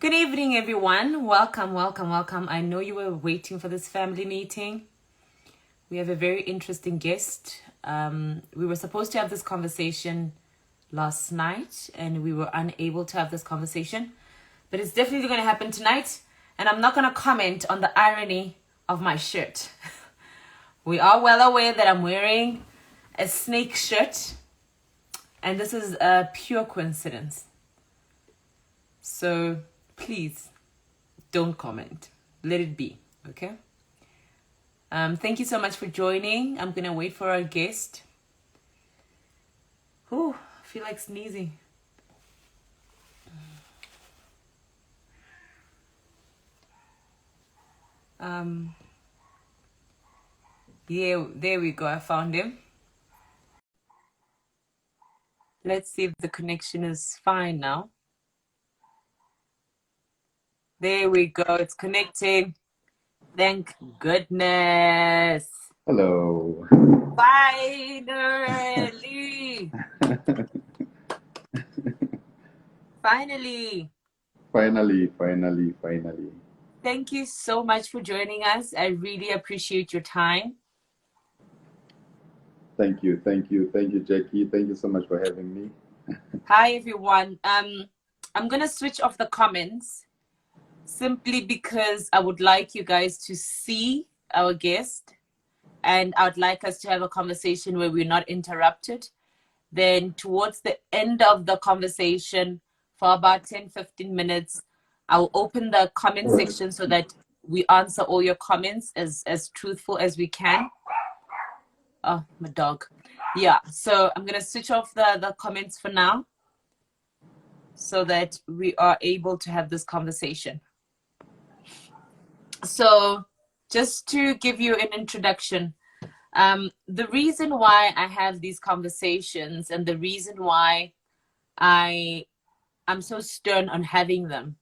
Good evening, everyone. Welcome, welcome, welcome. I know you were waiting for this family meeting. We have a very interesting guest. We were supposed to have this conversation last night and we were unable to have this conversation, but it's definitely going to happen tonight. And I'm not going to comment on the irony of my shirt. We are well aware that I'm wearing a snake shirt, and this is a pure coincidence. So please don't comment. Let it be, okay? Thank you so much for joining. I'm gonna wait for our guest. Oh, I feel like sneezing. Yeah, there we go. I found him. Let's see if the connection is fine now. There we go. It's connecting. Thank goodness. Hello. Finally. Finally. Finally. Thank you so much for joining us. I really appreciate your time. Thank you, Jackie. Thank you so much for having me. Hi, everyone. I'm going to switch off the comments simply because I would like you guys to see our guest, and I would like us to have a conversation where we're not interrupted. Then towards the end of the conversation, for about 10-15 minutes, I'll open the comment All right. section so that we answer all your comments as truthful as we can. Oh, my dog. Yeah, so I'm going to switch off the comments for now so that we are able to have this conversation. So just to give you an introduction, the reason why I have these conversations and the reason why I'm so stern on having them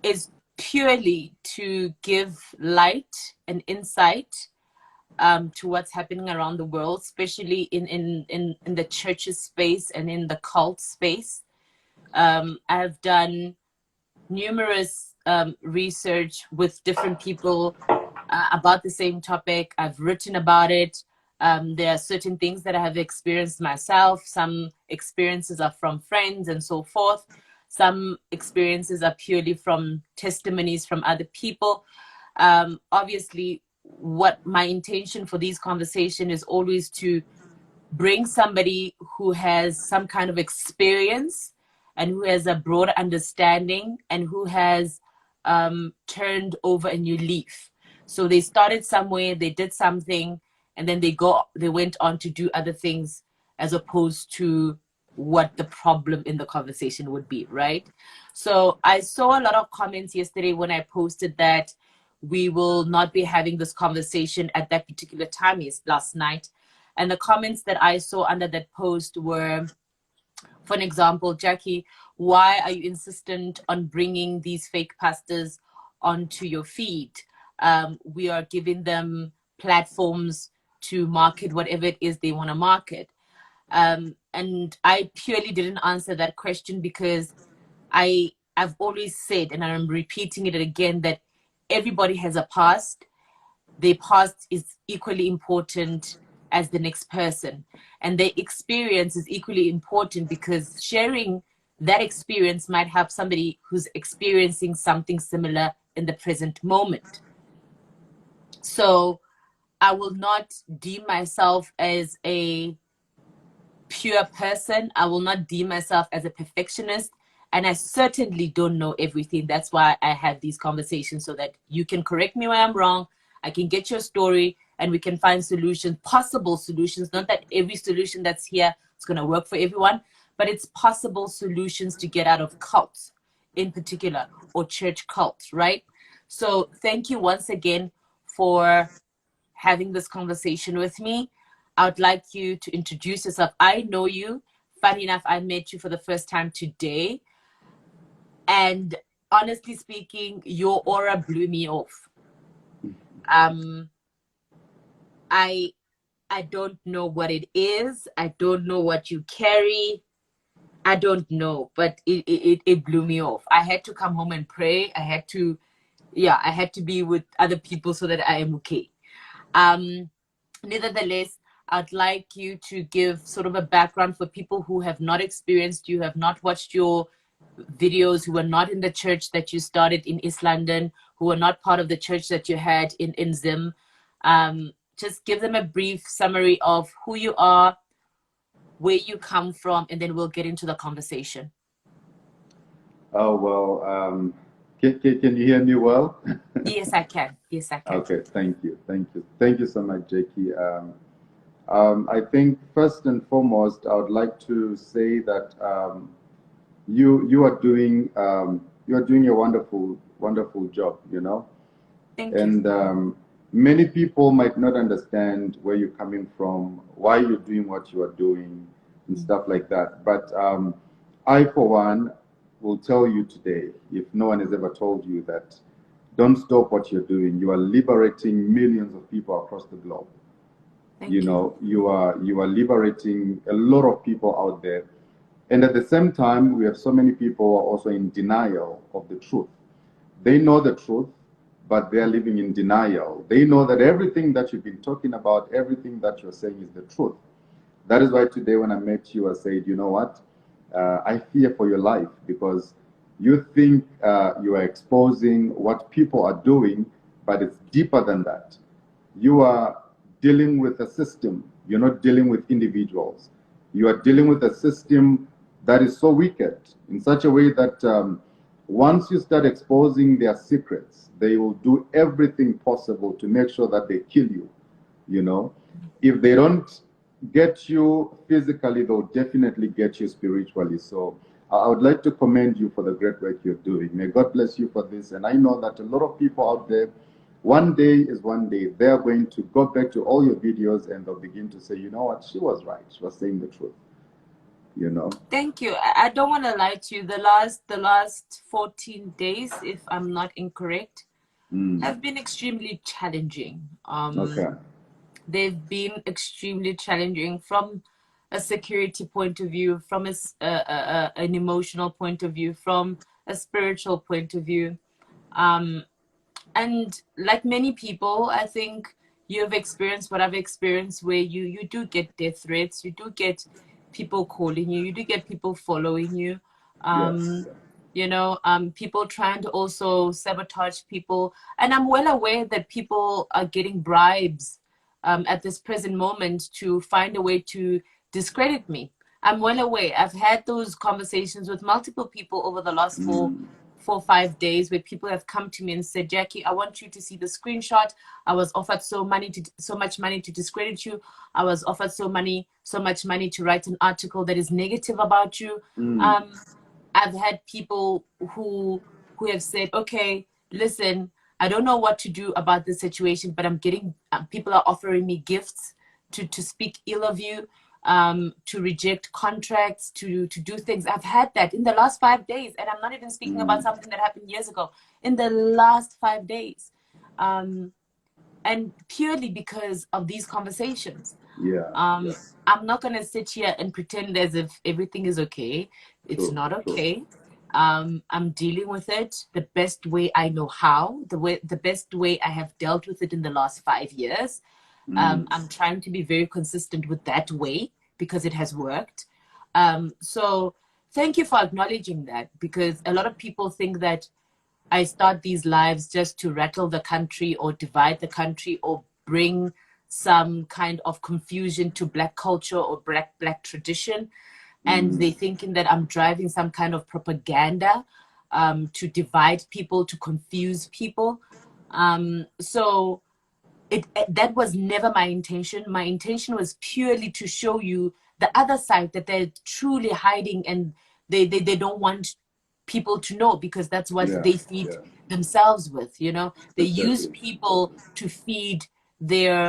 is purely to give light and insight to what's happening around the world, especially in the churches space and in the cult space. I have done numerous research with different people about the same topic. I've written about it. There are certain things that I have experienced myself. Some experiences are from friends and so forth. Some experiences are purely from testimonies from other people. Obviously, what my intention for these conversations is always to bring somebody who has some kind of experience and who has a broader understanding and who has turned over a new leaf. So they started somewhere, they did something, and then they went on to do other things as opposed to what the problem in the conversation would be, right? So I saw a lot of comments yesterday when I posted that we will not be having this conversation at that particular time, is last night. And the comments that I saw under that post were, for an example, Jackie, why are you insistent on bringing these fake pastors onto your feed? We are giving them platforms to market whatever it is they want to market. And I purely didn't answer that question because I've always said, and I'm repeating it again, that everybody has a past. Their past is equally important as the next person, and their experience is equally important because sharing that experience might help somebody who's experiencing something similar in the present moment. So I will not deem myself as a pure person. I will not deem myself as a perfectionist, and I certainly don't know everything. That's why I have these conversations, so that you can correct me when I'm wrong. I can get your story and we can find solutions, possible solutions. Not that every solution that's here is going to work for everyone, but it's possible solutions to get out of cults in particular, or church cults, right? So thank you once again for having this conversation with me. I would like you to introduce yourself. I know you. Funny enough, I met you for the first time today. And honestly speaking, your aura blew me off. I don't know what it is. I don't know what you carry. I don't know, but it blew me off. I had to come home and pray. I had to, yeah, I had to be with other people so that I am okay. Um, Nevertheless, I'd like you to give sort of a background for people who have not experienced you, have not watched your videos, who were not in the church that you started in East London, who were not part of the church that you had in Zim. Just give them a brief summary of who you are, where you come from, and then we'll get into the conversation. Oh, well, can you hear me well? Yes, I can. Yes, I can. Okay, thank you. Thank you. Thank you so much, Jackie. I think first and foremost, I would like to say that you are doing a wonderful job, you know. Thank you. And many people might not understand where you're coming from, why you're doing what you are doing, and stuff like that. But I, for one, will tell you today, if no one has ever told you that, don't stop what you're doing. You are liberating millions of people across the globe. You Thank you. know, you are liberating a lot of people out there. And at the same time, we have so many people who are also in denial of the truth. They know the truth, but they're living in denial. They know that everything that you've been talking about, everything that you're saying is the truth. That is why today when I met you, I said, you know what? I fear for your life because you think you are exposing what people are doing, but it's deeper than that. You are dealing with a system. You're not dealing with individuals. You are dealing with a system that is so wicked in such a way that once you start exposing their secrets, they will do everything possible to make sure that they kill you. You know, if they don't get you physically, they'll definitely get you spiritually. So I would like to commend you for the great work you're doing. May God bless you for this. And I know that a lot of people out there, one day is one day, they're going to go back to all your videos and they'll begin to say, you know what, she was right. She was saying the truth. You know? Thank you. I don't want to lie to you. The last 14 days, if I'm not incorrect, Mm. have been extremely challenging. Okay. They've been extremely challenging from a security point of view, from an emotional point of view, from a spiritual point of view. Um, and like many people, I think you've experienced what I've experienced, where you do get death threats, you do get people calling you, you do get people following you. Yes. Um, People trying to also sabotage people. And I'm well aware that people are getting bribes at this present moment to find a way to discredit me. I'm well aware. I've had those conversations with multiple people over the last Mm. 4 or 5 days where people have come to me and said, Jackie, I want you to see the screenshot. I was offered so much money to discredit you. I was offered so much money to write an article that is negative about you. Mm. Um, I've had people who have said, okay, listen, I don't know what to do about this situation, but I'm getting people are offering me gifts to speak ill of you, to reject contracts, to do things. I've had that in the last 5 days, and I'm not even speaking about Mm. something that happened years ago. In the last 5 days, um, and purely because of these conversations. Yeah. Yeah. I'm not going to sit here and pretend as if everything is okay. It's True. not True. okay. I'm dealing with it the best way I know how, the best way I have dealt with it in the last 5 years. Mm. I'm trying to be very consistent with that way because it has worked. So thank you for acknowledging that, because a lot of people think that I start these lives just to rattle the country or divide the country or bring some kind of confusion to Black culture or black tradition. And Mm. they thinking that I'm driving some kind of propaganda to divide people, to confuse people. So that was never my intention. My intention was purely to show you the other side, that they're truly hiding, and they don't want people to know, because that's what Yeah. they feed Yeah. themselves with. They use Exactly. people to feed their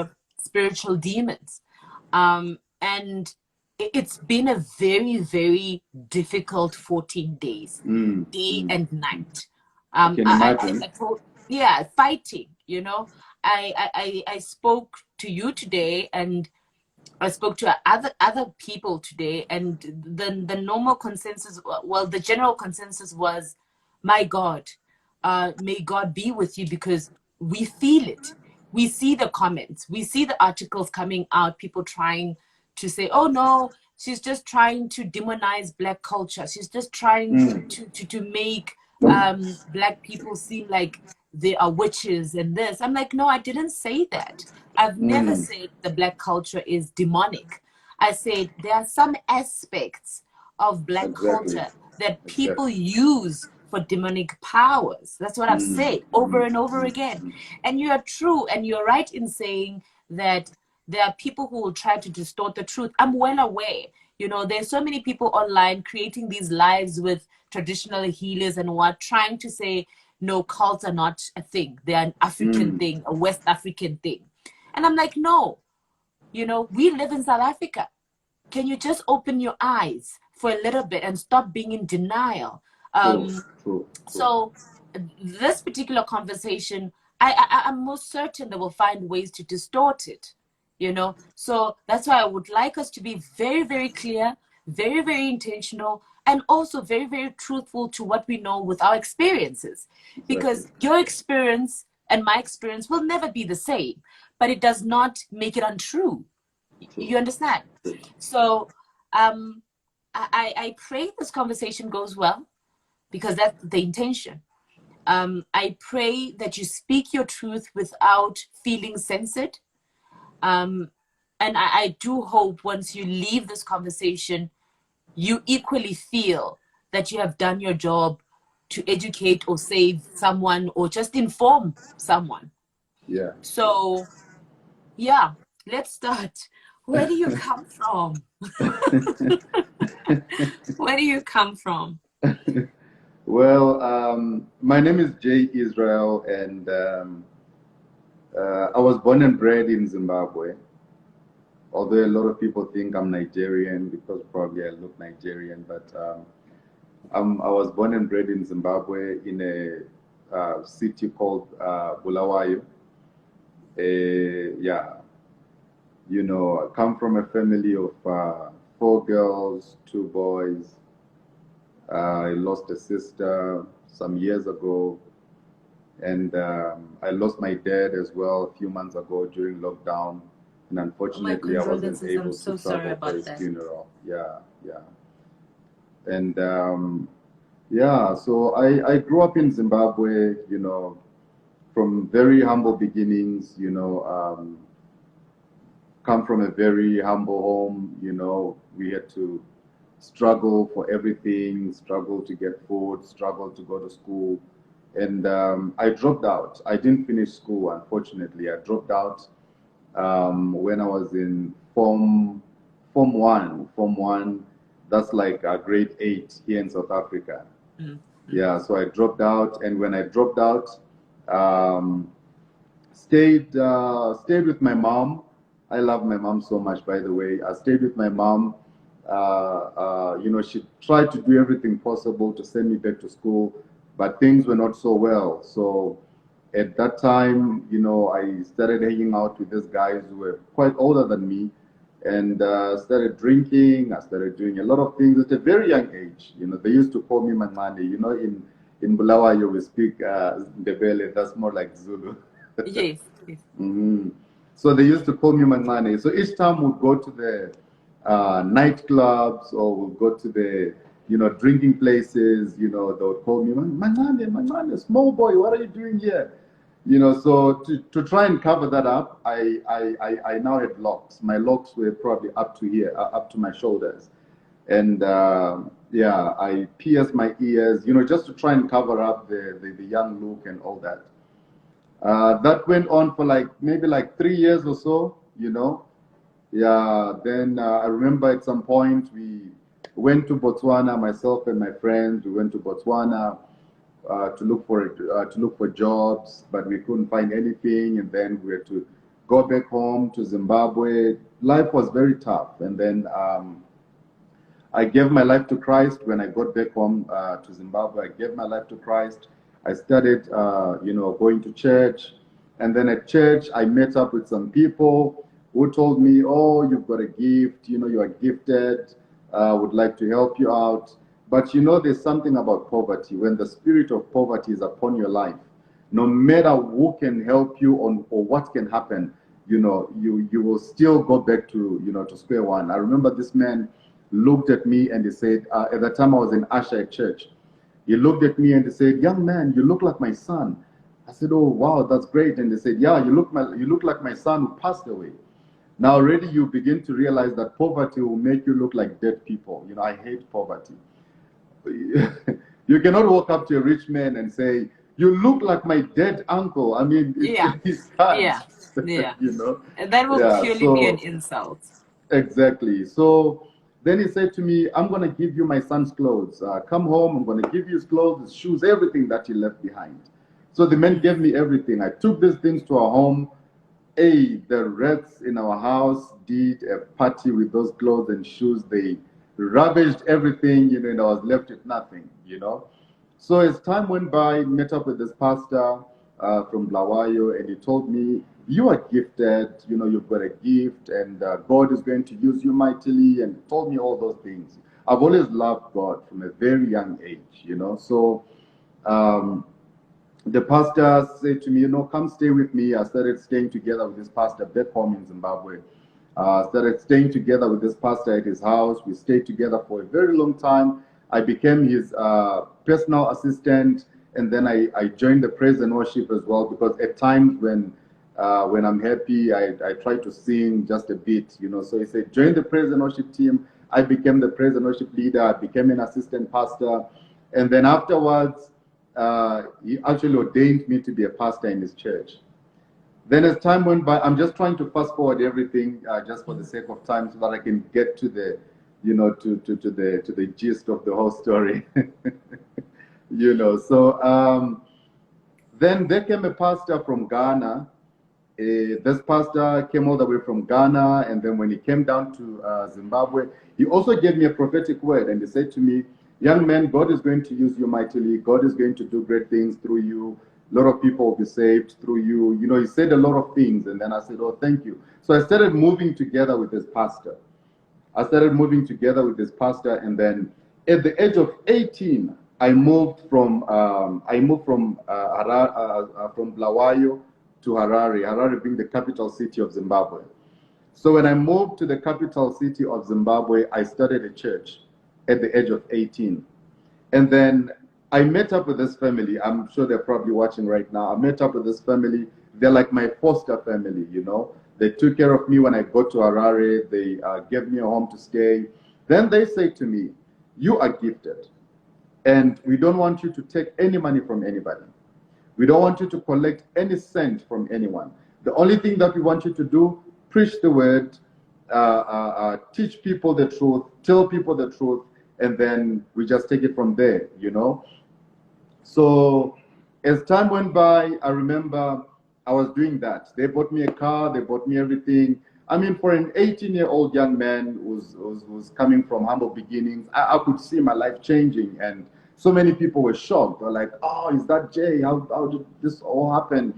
spiritual demons. And it's been a very, very difficult 14 days, Mm. day Mm. and Mm. night. I can imagine. I told, yeah, fighting. I spoke to you today, and I spoke to other people today, and the normal consensus, well, the general consensus was, my God, may God be with you, because we feel it. We see the comments, we see the articles coming out, people trying to say, oh no, she's just trying to demonize Black culture. She's just trying to make Black people seem like they are witches and this. I'm like, no, I didn't say that. I've never said the Black culture is demonic. I said there are some aspects of Black Exactly. culture that people Exactly. use for demonic powers. That's what I've said over and over again. And you are true, and you're right in saying that there are people who will try to distort the truth. I'm well aware. You know, there's so many people online creating these lives with traditional healers and what, trying to say, no, cults are not a thing. They're an African thing, a West African thing. And I'm like, no, you know, we live in South Africa. Can you just open your eyes for a little bit and stop being in denial? True. True. True. So this particular conversation, I'm most certain they will find ways to distort it, you know. So that's why I would like us to be very, very clear, very, very intentional, and also very, very truthful to what we know with our experiences. Exactly. Because your experience and my experience will never be the same, but it does not make it untrue. True. You understand? True. So I pray this conversation goes well, because that's the intention. I pray that you speak your truth without feeling censored. And I do hope once you leave this conversation, you equally feel that you have done your job to educate or save someone or just inform someone. Yeah. So, yeah, let's start. Where do you come from? Where do you come from? Well, my name is Jay Israel, and I was born and bred in Zimbabwe. Although a lot of people think I'm Nigerian because probably I look Nigerian, but I was born and bred in Zimbabwe in a city called Bulawayo. Yeah, you know, I come from a family of four girls, two boys. I lost a sister some years ago, and I lost my dad as well a few months ago during lockdown. And Oh, my unfortunately, I wasn't condolences. I'm able to so sorry travel for about his that. funeral. Yeah, yeah. And yeah, so I grew up in Zimbabwe, you know, from very humble beginnings, you know, come from a very humble home, you know, we had to struggle for everything, struggle to get food, struggle to go to school. And I dropped out. I didn't finish school, unfortunately. I dropped out when I was in Form 1. Form 1, that's like grade 8 here in South Africa. Mm-hmm. Yeah, so I dropped out. And when I dropped out, um, stayed with my mom. I love my mom so much, by the way. I stayed with my mom. You know, she tried to do everything possible to send me back to school, but things were not so well. So at that time, you know, I started hanging out with these guys who were quite older than me, and started drinking. I started doing a lot of things at a very young age. You know, they used to call me Manane. You know, in Bulawayo we speak Ndebele. That's more like Zulu. Yes, yes. Mhm. So they used to call me Manane. So each time we'd go to the nightclubs or we'd go to the, you know, drinking places, you know, they would call me Manane, Manane, small boy, what are you doing here? You know, so to try and cover that up, I now had locks. My locks were probably up to here, up to my shoulders. And yeah, I pierced my ears, you know, just to try and cover up the young look and all that. That went on for like maybe like 3 years or so, you know. Yeah, then I remember at some point we went to Botswana, myself and my friends. We went to Botswana to look for jobs, but we couldn't find anything. And then we had to go back home to Zimbabwe. Life was very tough. And then I gave my life to Christ when I got back home to Zimbabwe. I gave my life to Christ. I started, you know, going to church, and then at church I met up with some people who told me, oh, you've got a gift, you are gifted, would like to help you out. But there's something about poverty. When the spirit of poverty is upon your life, no matter who can help you or what can happen, you will still go back to square one. I remember this man looked at me and he said, at the time I was in Usher at church, he looked at me and he said, young man, you look like my son. I said, oh, wow, that's great. And they said, yeah, you look like my son who passed away. Now already you begin to realize that poverty will make you look like dead people. I hate poverty. You cannot walk up to a rich man and say, you look like my dead uncle. I mean, Yeah. it's hard, Yeah. Yeah. you know. And that will Yeah, purely be an so insult. exactly. So then he said to me, I'm going to give you my son's clothes. Come home, I'm going to give you his clothes, his shoes, everything that he left behind. So the man gave me everything. I took these things to our home. Hey, the rats in our house did a party with those clothes and shoes. They ravaged everything, and I was left with nothing. So as time went by, met up with this pastor from Blawayo, and he told me, you are gifted, you've got a gift, and God is going to use you mightily, and told me all those things. I've always loved God from a very young age. So um, the pastor said to me, come stay with me. I started staying together with this pastor back home in Zimbabwe. Started staying together with this pastor at his house. We stayed together for a very long time. I became his personal assistant, and then I joined the praise and worship as well, because at times when I'm happy, I try to sing just a bit. So he said, join the praise and worship team. I became the praise and worship leader. I became an assistant pastor. And then afterwards, he actually ordained me to be a pastor in his church. Then as time went by, I'm just trying to fast forward everything just for the sake of time so that I can get to the, to the gist of the whole story. So then there came a pastor from Ghana. This pastor came all the way from Ghana, and then when he came down to Zimbabwe, he also gave me a prophetic word, and he said to me, young man, God is going to use you mightily. God is going to do great things through you. A lot of people will be saved through you. He said a lot of things, and then I said, oh, thank you. So I started moving together with this pastor. And then at the age of 18, I moved from from Blawayo to Harare. Harare being the capital city of Zimbabwe. So when I moved to the capital city of Zimbabwe, I started a church at the age of 18. And then I met up with this family. I'm sure they're probably watching right now. I met up with this family. They're like my foster family. They took care of me when I got to Harare. They gave me a home to stay. Then they say to me, you are gifted, and we don't want you to take any money from anybody. We don't want you to collect any cent from anyone. The only thing that we want you to do, preach the word, teach people the truth, tell people the truth, and then we just take it from there. So as time went by, I remember I was doing that. They bought me a car, they bought me everything. I mean, for an 18-year-old young man who's coming from humble beginnings, I could see my life changing, and so many people were shocked. They're like, "Oh, is that Jay? How did this all happen?"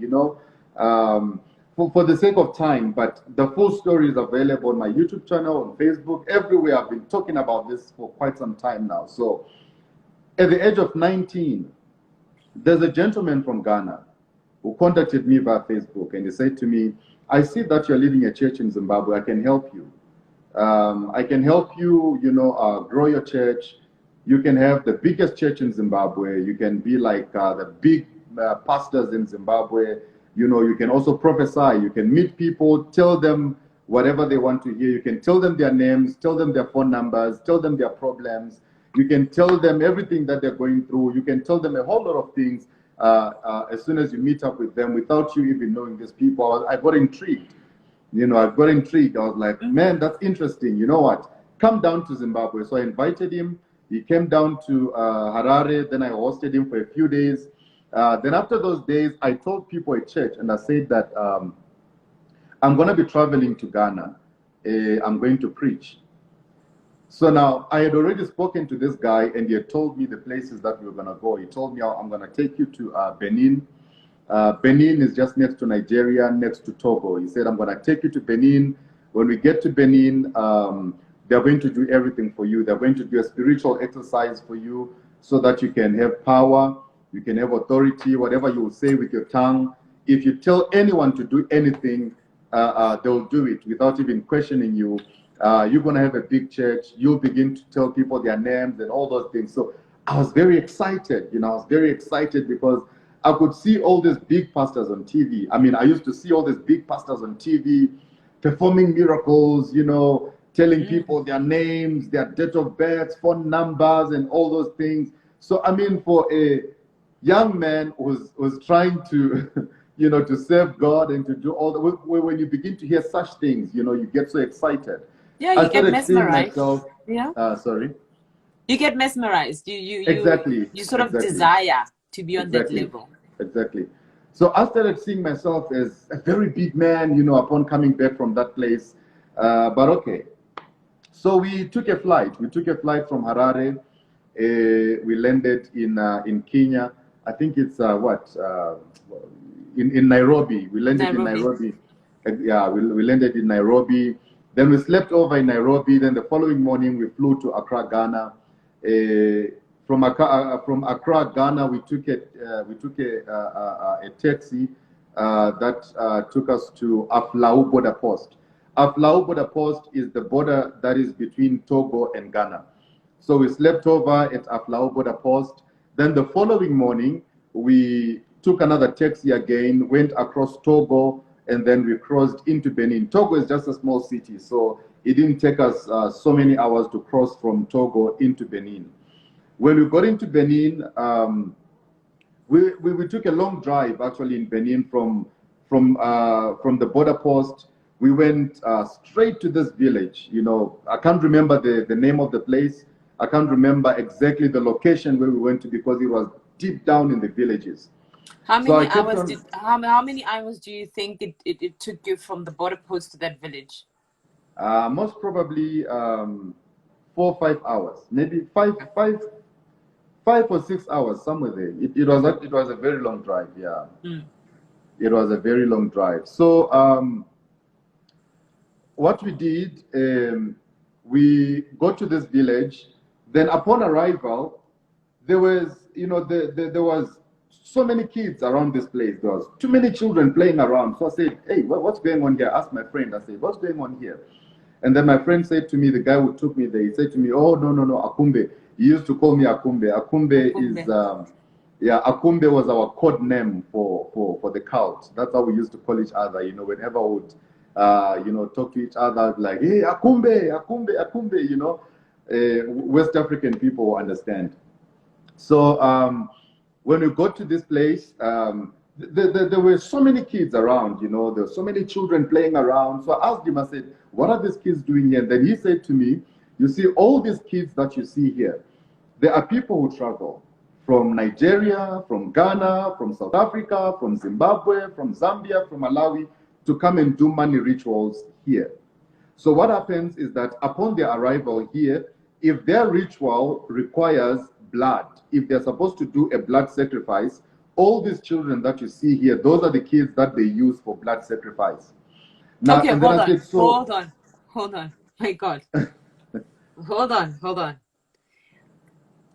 For the sake of time, but the full story is available on my YouTube channel, on Facebook, everywhere. I've been talking about this for quite some time now. So, at the age of 19, there's a gentleman from Ghana who contacted me via Facebook, and he said to me, I see that you're leading a church in Zimbabwe. I can help you. I can help you, grow your church. You can have the biggest church in Zimbabwe. You can be like the big pastors in Zimbabwe. You can also prophesy. You can meet people, tell them whatever they want to hear. You can tell them their names, tell them their phone numbers, tell them their problems. You can tell them everything that they're going through. You can tell them a whole lot of things as soon as you meet up with them without you even knowing these people. I got intrigued. I got intrigued. I was like, man, that's interesting. You know what? Come down to Zimbabwe. So I invited him. He came down to Harare. Then I hosted him for a few days. Then after those days, I told people at church, and I said that I'm going to be traveling to Ghana. I'm going to preach. So now I had already spoken to this guy, and he had told me the places that we were going to go. He told me, I'm going to take you to Benin. Benin is just next to Nigeria, next to Togo. He said, I'm going to take you to Benin. When we get to Benin, they're going to do everything for you. They're going to do a spiritual exercise for you so that you can have power, you can have authority, whatever you will say with your tongue. If you tell anyone to do anything, they'll do it without even questioning you. You're going to have a big church. You'll begin to tell people their names and all those things. So I was very excited. I was very excited because I could see all these big pastors on TV. I mean, I used to see all these big pastors on TV performing miracles, telling people their names, their date of birth, phone numbers, and all those things. So, I mean, for a young man who was trying to, to serve God and to do all the, when you begin to hear such things, you get so excited. Yeah, I you get started seeing mesmerized. myself. Yeah. Sorry. You get mesmerized. Exactly. You sort of desire to be on that Exactly. level. Exactly. So I started seeing myself as a very big man, upon coming back from that place. But okay. So we took a flight. We took a flight from Harare. We landed in Kenya. I think it's in Nairobi. We landed in Nairobi. Yeah, we landed in Nairobi. Then we slept over in Nairobi. Then the following morning we flew to Accra, Ghana. From Accra, Ghana, we took a taxi that took us to Aflau border post. Aflau border post is the border that is between Togo and Ghana. So we slept over at Aflau border post. Then the following morning, we took another taxi again, went across Togo, and then we crossed into Benin. Togo is just a small city, so it didn't take us so many hours to cross from Togo into Benin. When we got into Benin, we took a long drive actually in Benin from the border post. We went straight to this village. I can't remember the name of the place. I can't remember exactly the location where we went to because it was deep down in the villages. How many hours do you think it took you from the border post to that village? Most probably 4 or 5 hours, maybe five or 6 hours, somewhere there. It was a very long drive. Yeah, It was a very long drive. So what we did, we got to this village. Then upon arrival, there was there was so many kids around this place. There was too many children playing around. So I said, hey, what's going on here? I asked my friend. I said, what's going on here? And then my friend said to me, the guy who took me there, he said to me, oh, no, Akumbe. He used to call me Akumbe. Akumbe is, Akumbe was our code name for the cult. That's how we used to call each other, whenever we would, talk to each other, like, hey, Akumbe, Akumbe, Akumbe, West African people understand. So when we got to this place, there were so many kids around, there were so many children playing around. So I asked him, I said, what are these kids doing here? And then he said to me, you see, all these kids that you see here, there are people who travel from Nigeria, from Ghana, from South Africa, from Zimbabwe, from Zambia, from Malawi, to come and do money rituals here. So what happens is that upon their arrival here, if their ritual requires blood, if they're supposed to do a blood sacrifice, all these children that you see here, those are the kids that they use for blood sacrifice. Now, okay, hold on. My God. Hold on.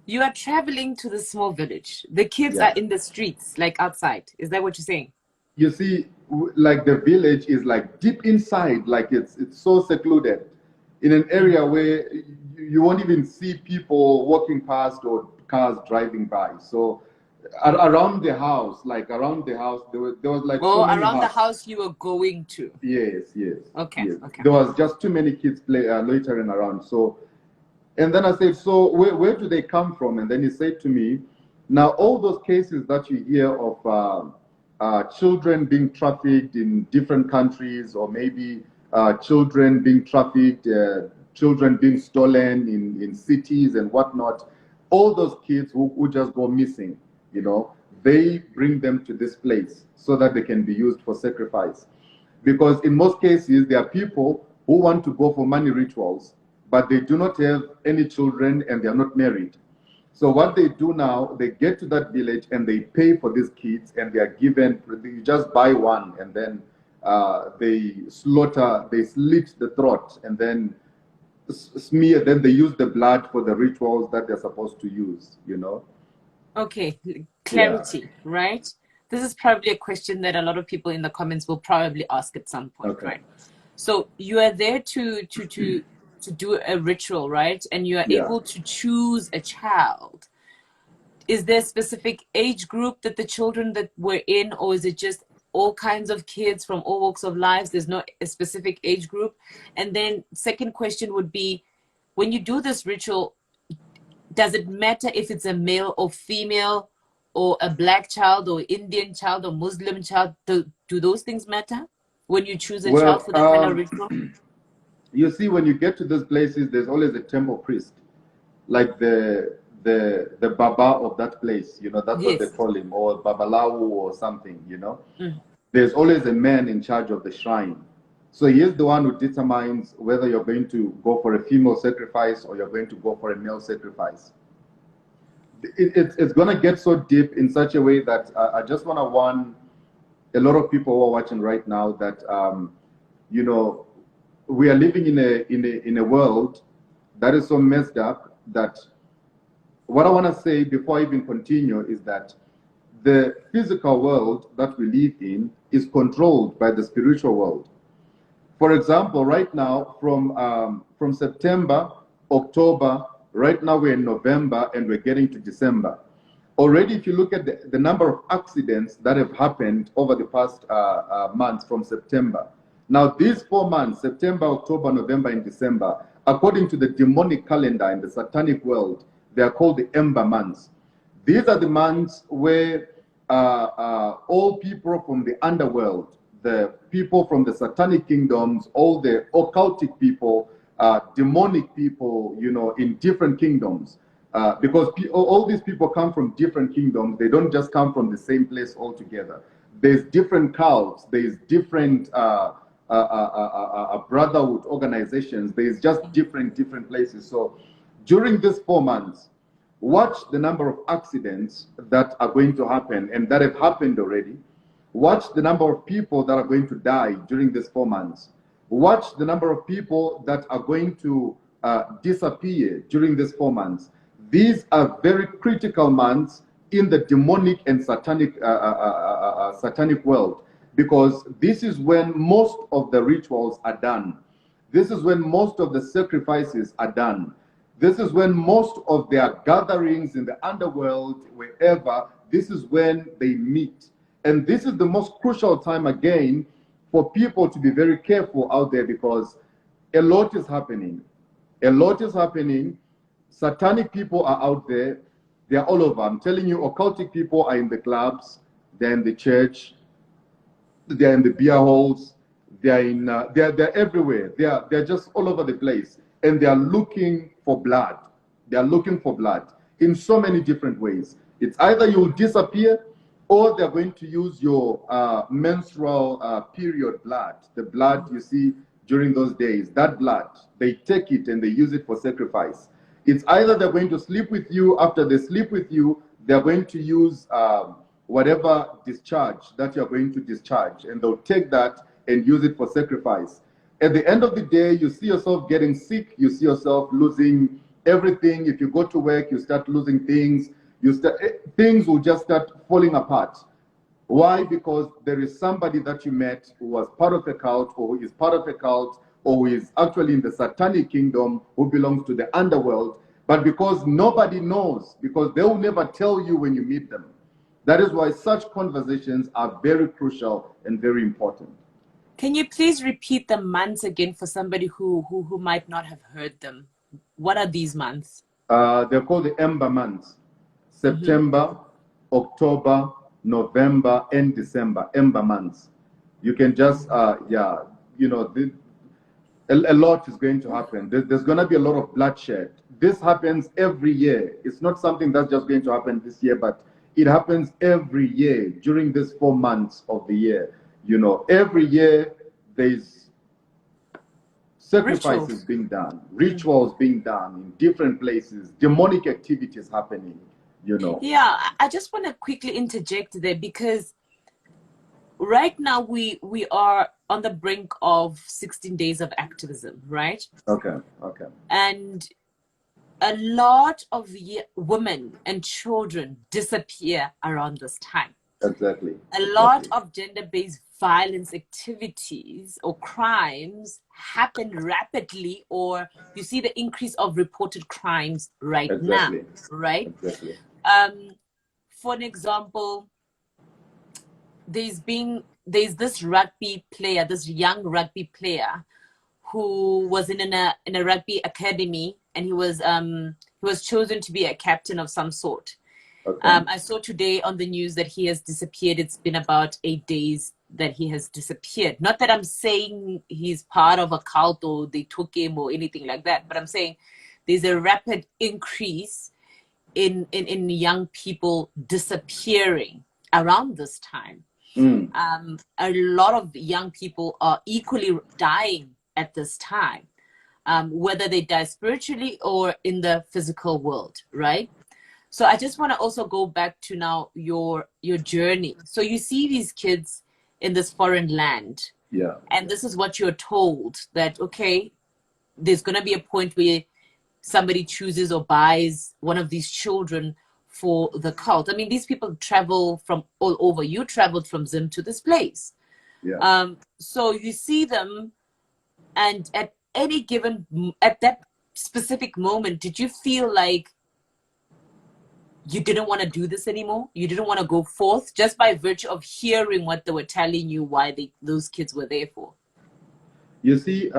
You are traveling to the small village. The kids are in the streets, like outside. Is that what you're saying? You see, like the village is like deep inside, like it's so secluded in an area where you won't even see people walking past or cars driving by. So around the house, there was like so many around huts. The house you were going to. Yes. Okay. Yes. Okay. There was just too many kids loitering around. So, and then I said, so where do they come from? And then he said to me, now all those cases that you hear of children being trafficked in different countries, or maybe children being trafficked, children being stolen in cities and whatnot, all those kids who just go missing, they bring them to this place so that they can be used for sacrifice. Because in most cases, there are people who want to go for money rituals, but they do not have any children and they are not married. So what they do now, they get to that village and they pay for these kids, and they are given, you just buy one, and then they slaughter, they slit the throat, and then smear, then they use the blood for the rituals that they're supposed to use, you know? Okay, Yeah. clarity, right? This is probably a question that a lot of people in the comments will probably ask at some point, Okay. right? So you are there to do a ritual, right? And you are Yeah. able to choose a child. Is there a specific age group that the children that were in, or is it just all kinds of kids from all walks of lives? There's no a specific age group. And then second question would be, when you do this ritual, does it matter if it's a male or female, or a black child or Indian child or Muslim child? Do those things matter when you choose a child Well, for that kind of ritual? you see, when you get to those places, there's always a temple priest, like the baba of that place. You know, that's what they Yes. call him, or babalawo or something. You know, Mm. there's always a man in charge of the shrine. So he is the one who determines whether you're going to go for a female sacrifice or you're going to go for a male sacrifice. It's going to get so deep in such a way that I just want to warn a lot of people who are watching right now that you know, we are living in a world that is so messed up that what I want to say before I even continue is that the physical world that we live in is controlled by the spiritual world. For example, right now, from September, October, right now we're in November and we're getting to December. Already, if you look at the number of accidents that have happened over the past months from September. Now, these 4 months, September, October, November, and December, according to the demonic calendar in the satanic world, they are called the ember months. These are the months where all people from the underworld, the people from the satanic kingdoms, all the occultic people, demonic people, you know, in different kingdoms, because all these people come from different kingdoms. They don't just come from the same place altogether. There's different cults. There's different brotherhood organizations. There's just different places. So during these 4 months, watch the number of accidents that are going to happen and that have happened already. Watch the number of people that are going to die during these 4 months. Watch the number of people that are going to disappear during these 4 months. These are very critical months in the demonic and satanic world, because this is when most of the rituals are done. This is when most of the sacrifices are done. This is when most of their gatherings in the underworld, wherever, this is when they meet. And this is the most crucial time again for people to be very careful out there, because a lot is happening. A lot is happening. Satanic people are out there. They're all over. I'm telling you, occultic people are in the clubs, they're in the church, they're in the beer halls, they're everywhere. They're just all over the place, and they are looking for blood. They are looking for blood in so many different ways. It's either you'll disappear, or they're going to use your menstrual period blood, the blood you see during those days. That blood, they take it and they use it for sacrifice. It's either they're going to sleep with you. After they sleep with you, they're going to use whatever discharge that you're going to discharge, and they'll take that and use it for sacrifice. At the end of the day, you see yourself getting sick. You see yourself losing everything. If you go to work, you start losing things. Things will just start falling apart. Why? Because there is somebody that you met who was part of a cult, or who is part of a cult, or who is actually in the satanic kingdom, who belongs to the underworld. But because nobody knows, because they will never tell you when you meet them. That is why such conversations are very crucial and very important. Can you please repeat the months again for somebody who might not have heard them? What are these months? They're called the ember months. Mm-hmm. September, October, November, and December, ember months. You can just, yeah, you know, a lot is going to happen. There's going to be a lot of bloodshed. This happens every year. It's not something that's just going to happen this year, but it happens every year during these 4 months of the year. You know, every year there's Ritual. sacrifices being done, rituals being done in different places, demonic activities happening, you know. Yeah, I just want to quickly interject there because right now we are on the brink of 16 days of activism, right? Okay, okay. And a lot of women and children disappear around this time. Exactly, A lot exactly, of gender-based violence activities or crimes happen rapidly, or you see the increase of reported crimes right now, exactly, right? exactly. Um, for an example, there's this rugby player, this young rugby player who was in a rugby academy, and he was chosen to be a captain of some sort. Okay. I saw today on the news that he has disappeared. It's been about 8 days that he has disappeared. Not that I'm saying he's part of a cult or they took him or anything like that, but I'm saying there's a rapid increase in young people disappearing around this time. Mm. A lot of young people are equally dying at this time, whether they die spiritually or in the physical world, right? So I just want to also go back to now your journey. So you see these kids in this foreign land, Yeah. and this is what you're told that okay, there's going to be a point where somebody chooses or buys one of these children for the cult. I mean, these people travel from all over. You traveled from Zim to this place. Yeah. So you see them, and at that specific moment, did you feel like you didn't want to do this anymore? You didn't want to go forth just by virtue of hearing what they were telling you why those kids were there for? You see,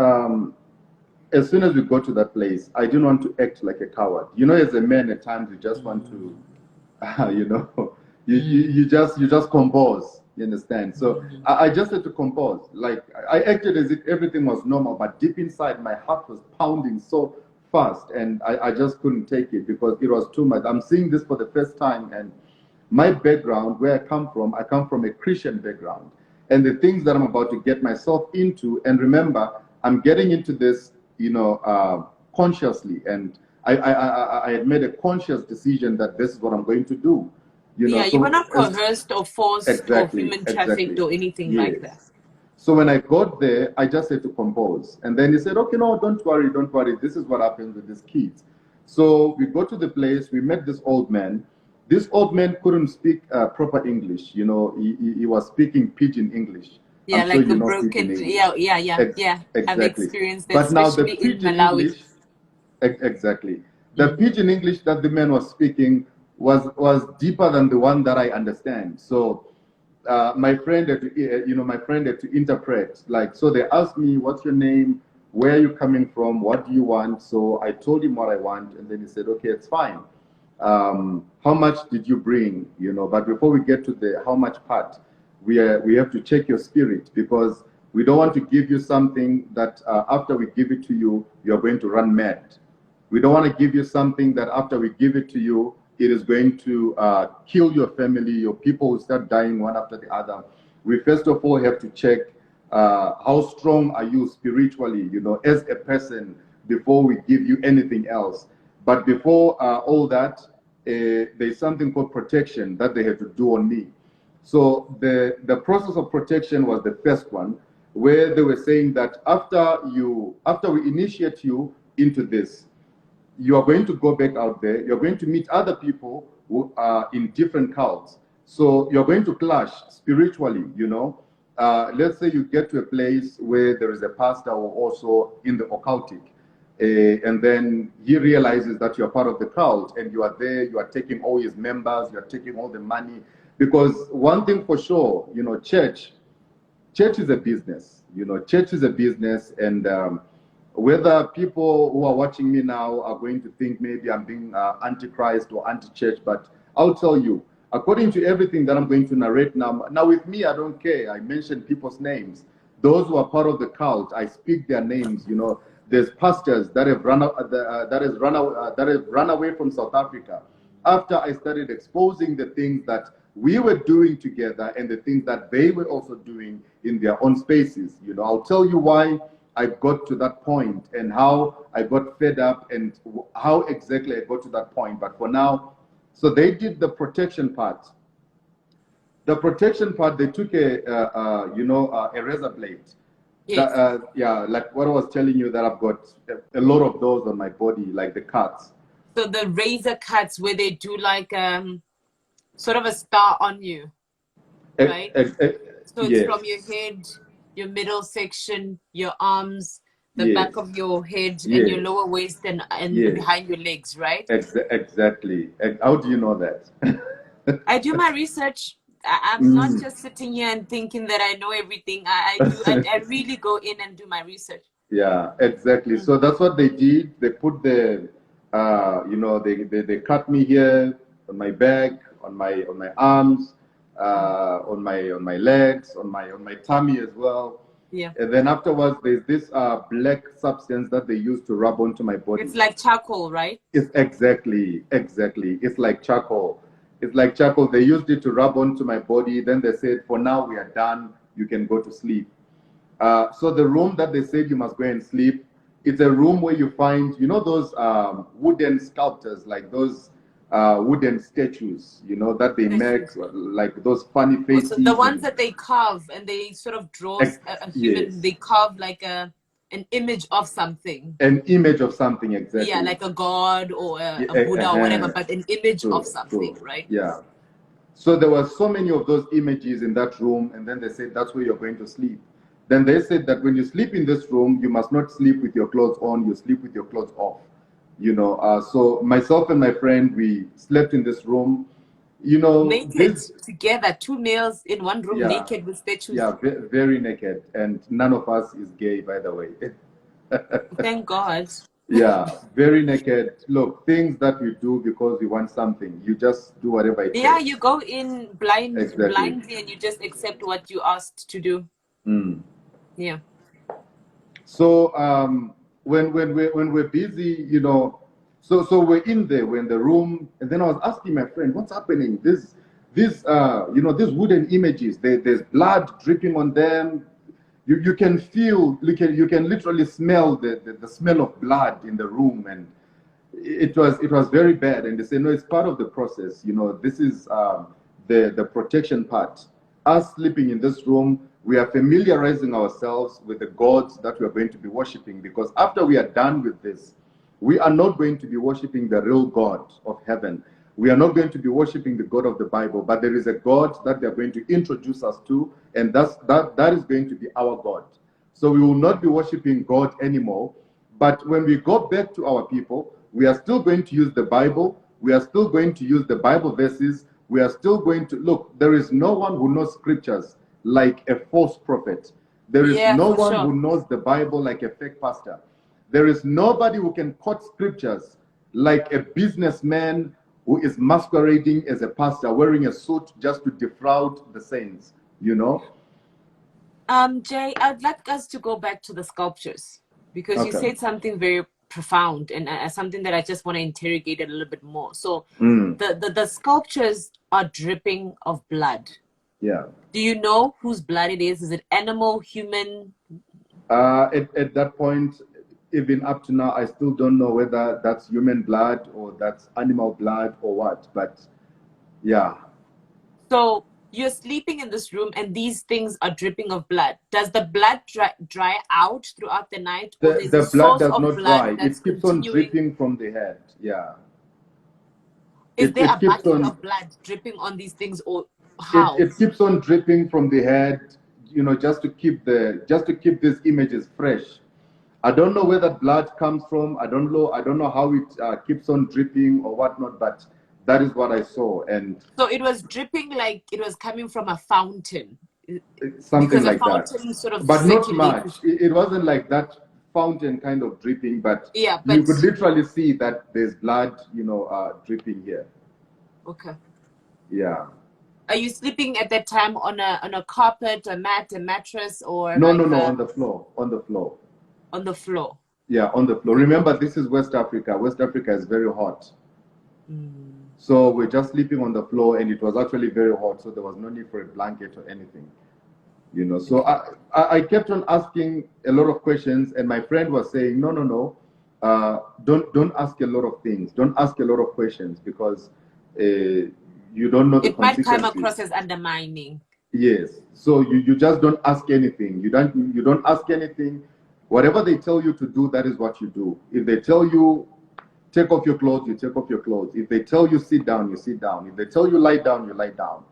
as soon as we go to that place, I didn't want to act like a coward. You know, as a man, at times you just want to, you know, you just compose. You understand? So I just had to compose. Like I acted as if everything was normal, but deep inside, my heart was pounding so fast, and I just couldn't take it because it was too much. I'm seeing this for the first time, and my background, where I come from a Christian background, and the things that I'm about to get myself into. And remember, I'm getting into this, you know, consciously, and I had made a conscious decision that this is what I'm going to do. You know, Yeah, you were so not coerced or forced or exactly, human trafficked exactly, or anything like that. yes. So when I got there, I just had to compose, and then he said, "Okay, no, don't worry, don't worry. This is what happens with these kids." So we go to the place. We met this old man. This old man couldn't speak proper English. You know, he was speaking pidgin English. I'm Yeah, sure like the you know pidgin broken. English. Yeah, yeah, yeah, yeah. I've Exactly. experienced it, But now the especially in pidgin Malawi. English, exactly. The pidgin English that the man was speaking was deeper than the one that I understand. So my friend had to, my friend had to interpret. Like, so they asked me, "What's your name? Where are you coming from? What do you want?" So I told him what I want, and then he said, "Okay, it's fine. How much did you bring? You know, but before we get to the how much part, we have to check your spirit because we don't want to give you something that after we give it to you, you're going to run mad. We don't want to give you something that after we give it to you, it is going to kill your family, your people will start dying one after the other. We first of all have to check how strong are you spiritually, you know, as a person before we give you anything else. But before all that, there's something called protection that they had to do on me. So the process of protection was the first one, where they were saying that after we initiate you into this, you are going to go back out there. You're going to meet other people who are in different cults. So you're going to clash spiritually, you know. Let's say you get to a place where there is a pastor or also in the occultic, and then he realizes that you're part of the cult and you are there, you are taking all his members, you're taking all the money. Because one thing for sure, you know, church is a business. You know, church is a business, and whether people who are watching me now are going to think maybe I'm being antichrist or anti-church, but I'll tell you, according to everything that I'm going to narrate now. Now, with me, I don't care. I mention people's names. Those who are part of the cult, I speak their names. You know, there's pastors that have that have run away from South Africa after I started exposing the things that we were doing together and the things that they were also doing in their own spaces. You know, I'll tell you why I got to that point and how I got fed up and how exactly I got to that point. But for now, so they did the protection part. The protection part, they took a razor blade. Yes. Yeah, like what I was telling you, that I've got a lot of those on my body, like the cuts. So the razor cuts where they do like sort of a star on you, right? So it's Yes, from your head, your middle section, your arms, the yes, back of your head, and your yes, lower waist and yes. behind your legs, right? Exactly. How do you know that? I do my research. I'm not Mm. just sitting here and thinking that I know everything. I do. I really go in and do my research. Yeah, exactly. Mm. So that's what they did. They put they cut me here on my back, on my arms, on my legs, on my tummy as well. Yeah. And then afterwards, there's this black substance that they use to rub onto my body. It's like charcoal, right? It's exactly. It's like charcoal. It's like charcoal. They used it to rub onto my body. Then they said, for now, we are done. You can go to sleep. So the room that they said you must go and sleep, it's a room where you find, you know, those wooden sculptures, like those wooden statues, you know, that they make, like those funny Also, the faces. ones And that they carve and they sort of draw a human, yes, they carve like an image of something. an image of something, Yeah, exactly. like a god or Yeah, a Buddha or whatever, uh-huh. but an image of True, something, true. right? Yeah. So there were so many of those images in that room, and then they said that's where you're going to sleep. Then they said that when you sleep in this room, you must not sleep with your clothes on, you sleep with your clothes off. You know, so myself and my friend, we slept in this room. You know, Naked this, together, two males in one room, yeah, naked with statues. yeah, very naked, and none of us is gay, by the way. Thank God. Yeah, very naked. Look, things that we do because we want something. You just do whatever it Yeah, you takes. go in Exactly. blindly and you just accept what you asked to do. Mm. Yeah. So when we're busy, you know, so we're in there, we're in the room, and then I was asking my friend, what's happening? These wooden images, there's blood dripping on them. You can feel, you can literally smell the smell of blood in the room, and it was very bad. And they say, no, it's part of the process. You know, this is the protection part. Us sleeping in this room, we are familiarizing ourselves with the gods that we are going to be worshiping, because after we are done with this, we are not going to be worshiping the real God of heaven. We are not going to be worshiping the God of the Bible, but there is a God that they are going to introduce us to, and that is going to be our God. So we will not be worshiping God anymore. But when we go back to our people, we are still going to use the Bible. We are still going to use the Bible verses. We are still going to look. There is no one who knows scriptures like a false prophet. There is Yeah, no for one sure. who knows the Bible like a fake pastor. There is nobody who can quote scriptures like a businessman who is masquerading as a pastor, wearing a suit just to defraud the saints, you know? Jay, I'd like us to go back to the sculptures because you Okay. said something very profound and something that I just want to interrogate a little bit more. So, Mm, the sculptures are dripping of blood. yeah. Do you know whose blood it is? Is it animal, human? At that point, even up to now, I still don't know whether that's human blood or that's animal blood or what. But yeah, So you're sleeping in this room and these things are dripping of blood. Does the blood dry out throughout the night, or there's a the blood source does of not blood dry. that's It keeps on continuing? dripping from the head. Yeah, Is there it a keeps bucket on of blood dripping on these things, or how? it keeps on dripping from the head. You know, just to keep these images fresh. I don't know where that blood comes from. I don't know how it keeps on dripping or whatnot. But that is what I saw, and So it was dripping like it was coming from a fountain, something because a like that, fountain sort of but not circulates. much. It wasn't like that fountain kind of dripping, but Yeah, you but could literally see that there's blood, dripping here. okay. Yeah. Are you sleeping at that time on a carpet, a mat, a mattress, or No, no, like no, on the floor, on the floor. on the floor? Yeah, on the floor. Remember, this is West Africa. West Africa is very hot. Mm. So we're just sleeping on the floor, and it was actually very hot, so there was no need for a blanket or anything. You know, so Okay. I kept on asking a lot of questions, and my friend was saying, no, no, no, don't ask a lot of things, don't ask a lot of questions, because you don't know the It might come consequences. across as undermining. Yes. So you just don't ask anything. You don't ask anything. Whatever they tell you to do, that is what you do. If they tell you take off your clothes, you take off your clothes. If they tell you sit down, you sit down. If they tell you lie down, you lie down.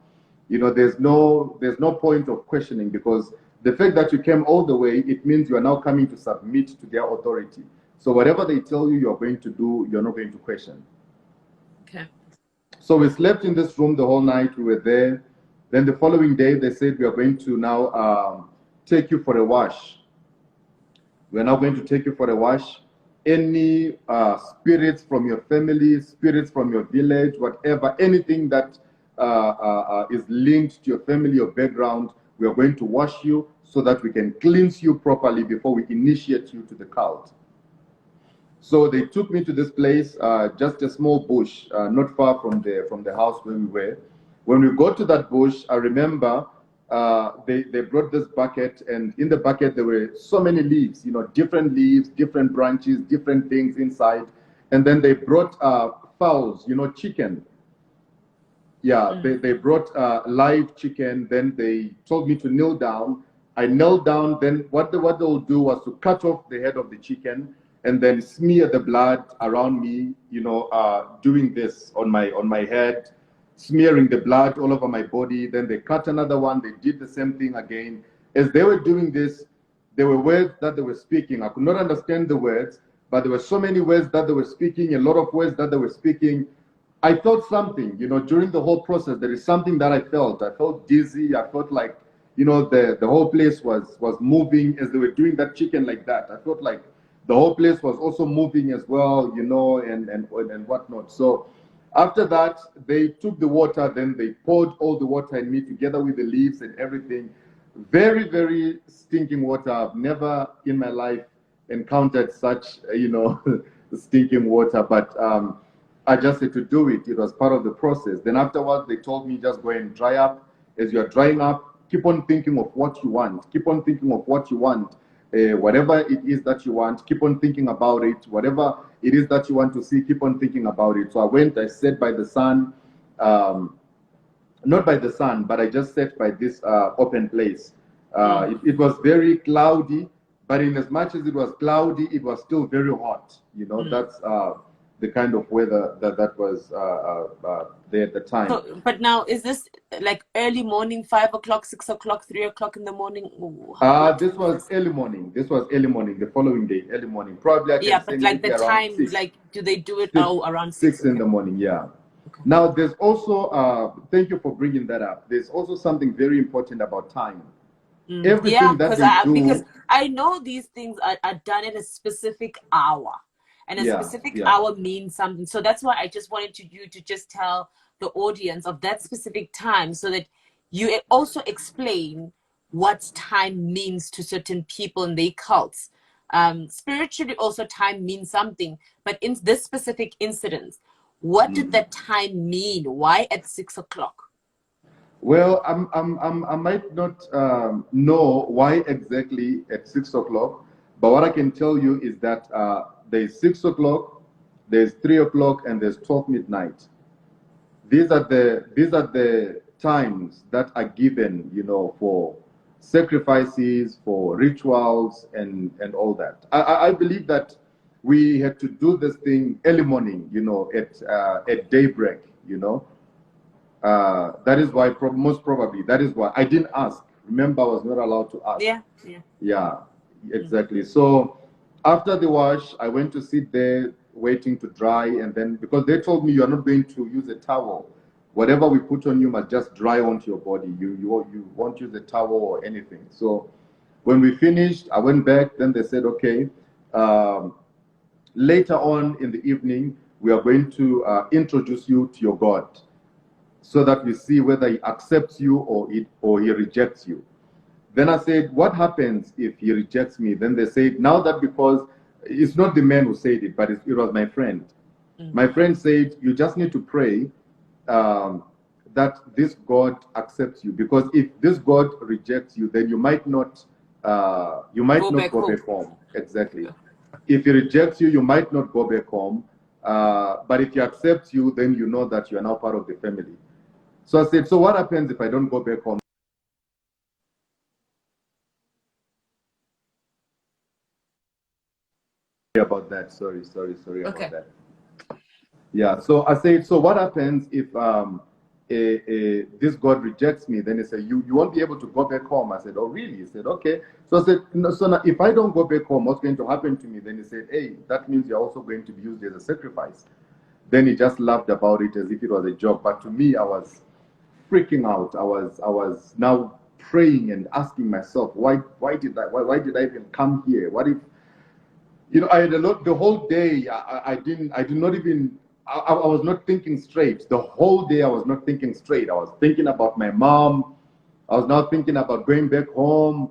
You know, there's no point of questioning, because the fact that you came all the way, it means you are now coming to submit to their authority. So whatever they tell you you're going to do, you're not going to question. Okay. So we slept in this room the whole night. We were there. Then the following day, they said we are going to now take you for a wash. We are now going to take you for a wash. Any spirits from your family, spirits from your village, whatever, anything that is linked to your family or background, we are going to wash you so that we can cleanse you properly before we initiate you to the cult. So they took me to this place, just a small bush, not far from the house where we were. When we got to that bush, I remember they brought this bucket, and in the bucket there were so many leaves, you know, different leaves, different branches, different things inside. And then they brought fowls, you know, chicken. Yeah, they brought live chicken. Then they told me to kneel down. I knelt down. Then what they'll do was to cut off the head of the chicken and then smear the blood around me. You know, doing this on my head, smearing the blood all over my body. Then they cut another one. They did the same thing again. As they were doing this, there were words that they were speaking. I could not understand the words, but there were so many words that they were speaking, a lot of words that they were speaking. I felt something, you know, during the whole process. There is something that I felt. I felt dizzy. I felt like, you know, the whole place was moving as they were doing that chicken like that. I felt like the whole place was also moving as well, you know, and whatnot. So after that, they took the water, then they poured all the water in me together with the leaves and everything. Very, very stinking water. I've never in my life encountered such, you know, stinking water. But I just had to do it. It was part of the process. Then afterwards, they told me just go and dry up. As you are drying up, keep on thinking of what you want. Keep on thinking of what you want. Whatever it is that you want, keep on thinking about it. Whatever it is that you want to see, keep on thinking about it. So I went, I sat by the sun. Not by the sun, but I just sat by this open place. It was very cloudy, but in as much as it was cloudy, it was still very hot. You know, that's the kind of weather that was there at the time. So, but now is this like early morning, 5 o'clock, 6 o'clock, 3 o'clock in the morning? What This time is was this? early morning. This was early morning, the following day, early morning. Probably I can Yeah, say but like maybe the around time, six, like do they do it six, around six? six in Okay. the morning. Yeah. Okay. Now, there's also, thank you for bringing that up. There's also something very important about time. Yeah, Everything that because they because do, I know these things are done at a specific hour, and a yeah, specific yeah. hour means something. So that's why I just wanted you to just tell the audience of that specific time, so that you also explain what time means to certain people in their cults. Spiritually, also time means something, but in this specific incident, what did Mhm. that time mean? Why at 6 o'clock? Well, I might not know why exactly at 6 o'clock, but what I can tell you is that there's 6 o'clock, there's 3 o'clock, and there's 12 midnight. These are the times that are given, you know, for sacrifices, for rituals, and all that. I believe that we had to do this thing early morning, you know, at daybreak, you know. That is why, most probably, that is why I didn't ask. Remember, I was not allowed to ask. Yeah, yeah. Yeah, exactly. So after the wash, I went to sit there waiting to dry, and then because they told me you are not going to use a towel, whatever we put on you must just dry onto your body. You won't use a towel or anything. So when we finished, I went back. Then they said, okay. Um, Later on in the evening, we are going to introduce you to your God, so that we see whether he accepts you or he rejects you. Then I said, what happens if he rejects me? Then they said, now that because it's not the man who said it, but it was my friend. My friend said, you just need to pray um, that this God accepts you, because if this God rejects you, then you might not Go back go home. back home. Exactly. If he rejects you, you might not go back home. But if he accepts you, then you know that you are now part of the family. So I said, so what happens if I don't go back home? About that. Sorry about Okay. that. Yeah. So I said, so what happens if this God rejects me? Then he said, you won't be able to go back home. I said, oh really? He said, okay. So I said, no, so now if I don't go back home, what's going to happen to me? Then he said, hey, that means you're also going to be used as a sacrifice. Then he just laughed about it as if it was a joke. But to me, I was freaking out. I was now praying and asking myself, why did I even come here? What if, I had a lot the whole day. I did not even, I was not thinking straight. The whole day I was not thinking straight. I was thinking about my mom. I was now thinking about going back home,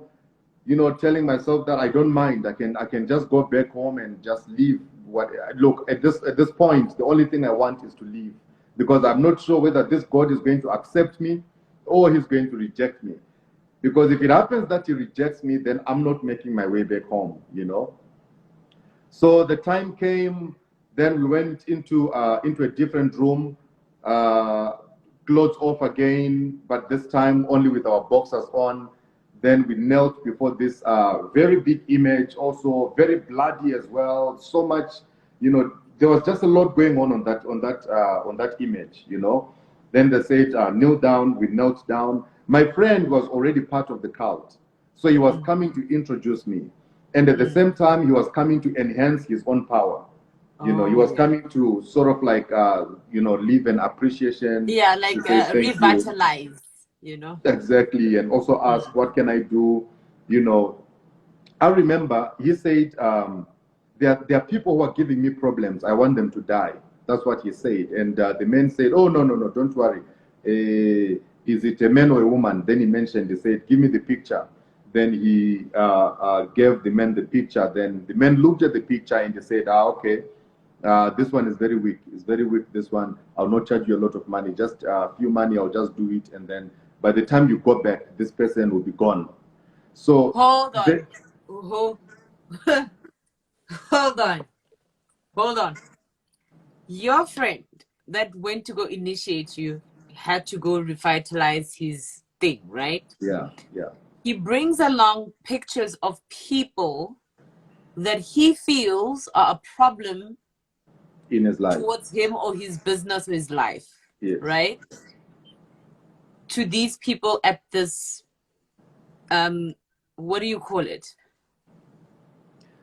telling myself that I don't mind. I can just go back home and just leave. Look, at this point, the only thing I want is to leave, because I'm not sure whether this God is going to accept me or he's going to reject me. Because if it happens that he rejects me, then I'm not making my way back home. So the time came, then we went into a different room, uh, clothes off again, but this time only with our boxers on. Then we knelt before this very big image, also very bloody as well. So much, there was just a lot going on that image. Then they said, kneel down. We knelt down. My friend was already part of the cult, so he was coming to introduce me. And at the same time, he was coming to enhance his own power. He was coming to sort of like, leave an appreciation, Yeah, to like say thank you. revitalize. Exactly. And also ask, what can I do? You know, I remember he said, there are people who are giving me problems. I want them to die. That's what he said. And the man said, oh, no, no, no, don't worry. Is it a man or a woman? Then he mentioned, he said, give me the picture. Then he gave the man the picture. Then the man looked at the picture and he said, okay, this one is very weak. It's very weak, this one. I'll not charge you a lot of money. Just a few money, I'll just do it. And then by the time you go back, this person will be gone. So, Hold on. Hold, hold on. Hold on. Your friend that went to go initiate you had to go revitalize his thing, right? yeah, yeah. He brings along pictures of people that he feels are a problem In his life. towards him or his business or his life, Yes. right? To these people at this, what do you call it?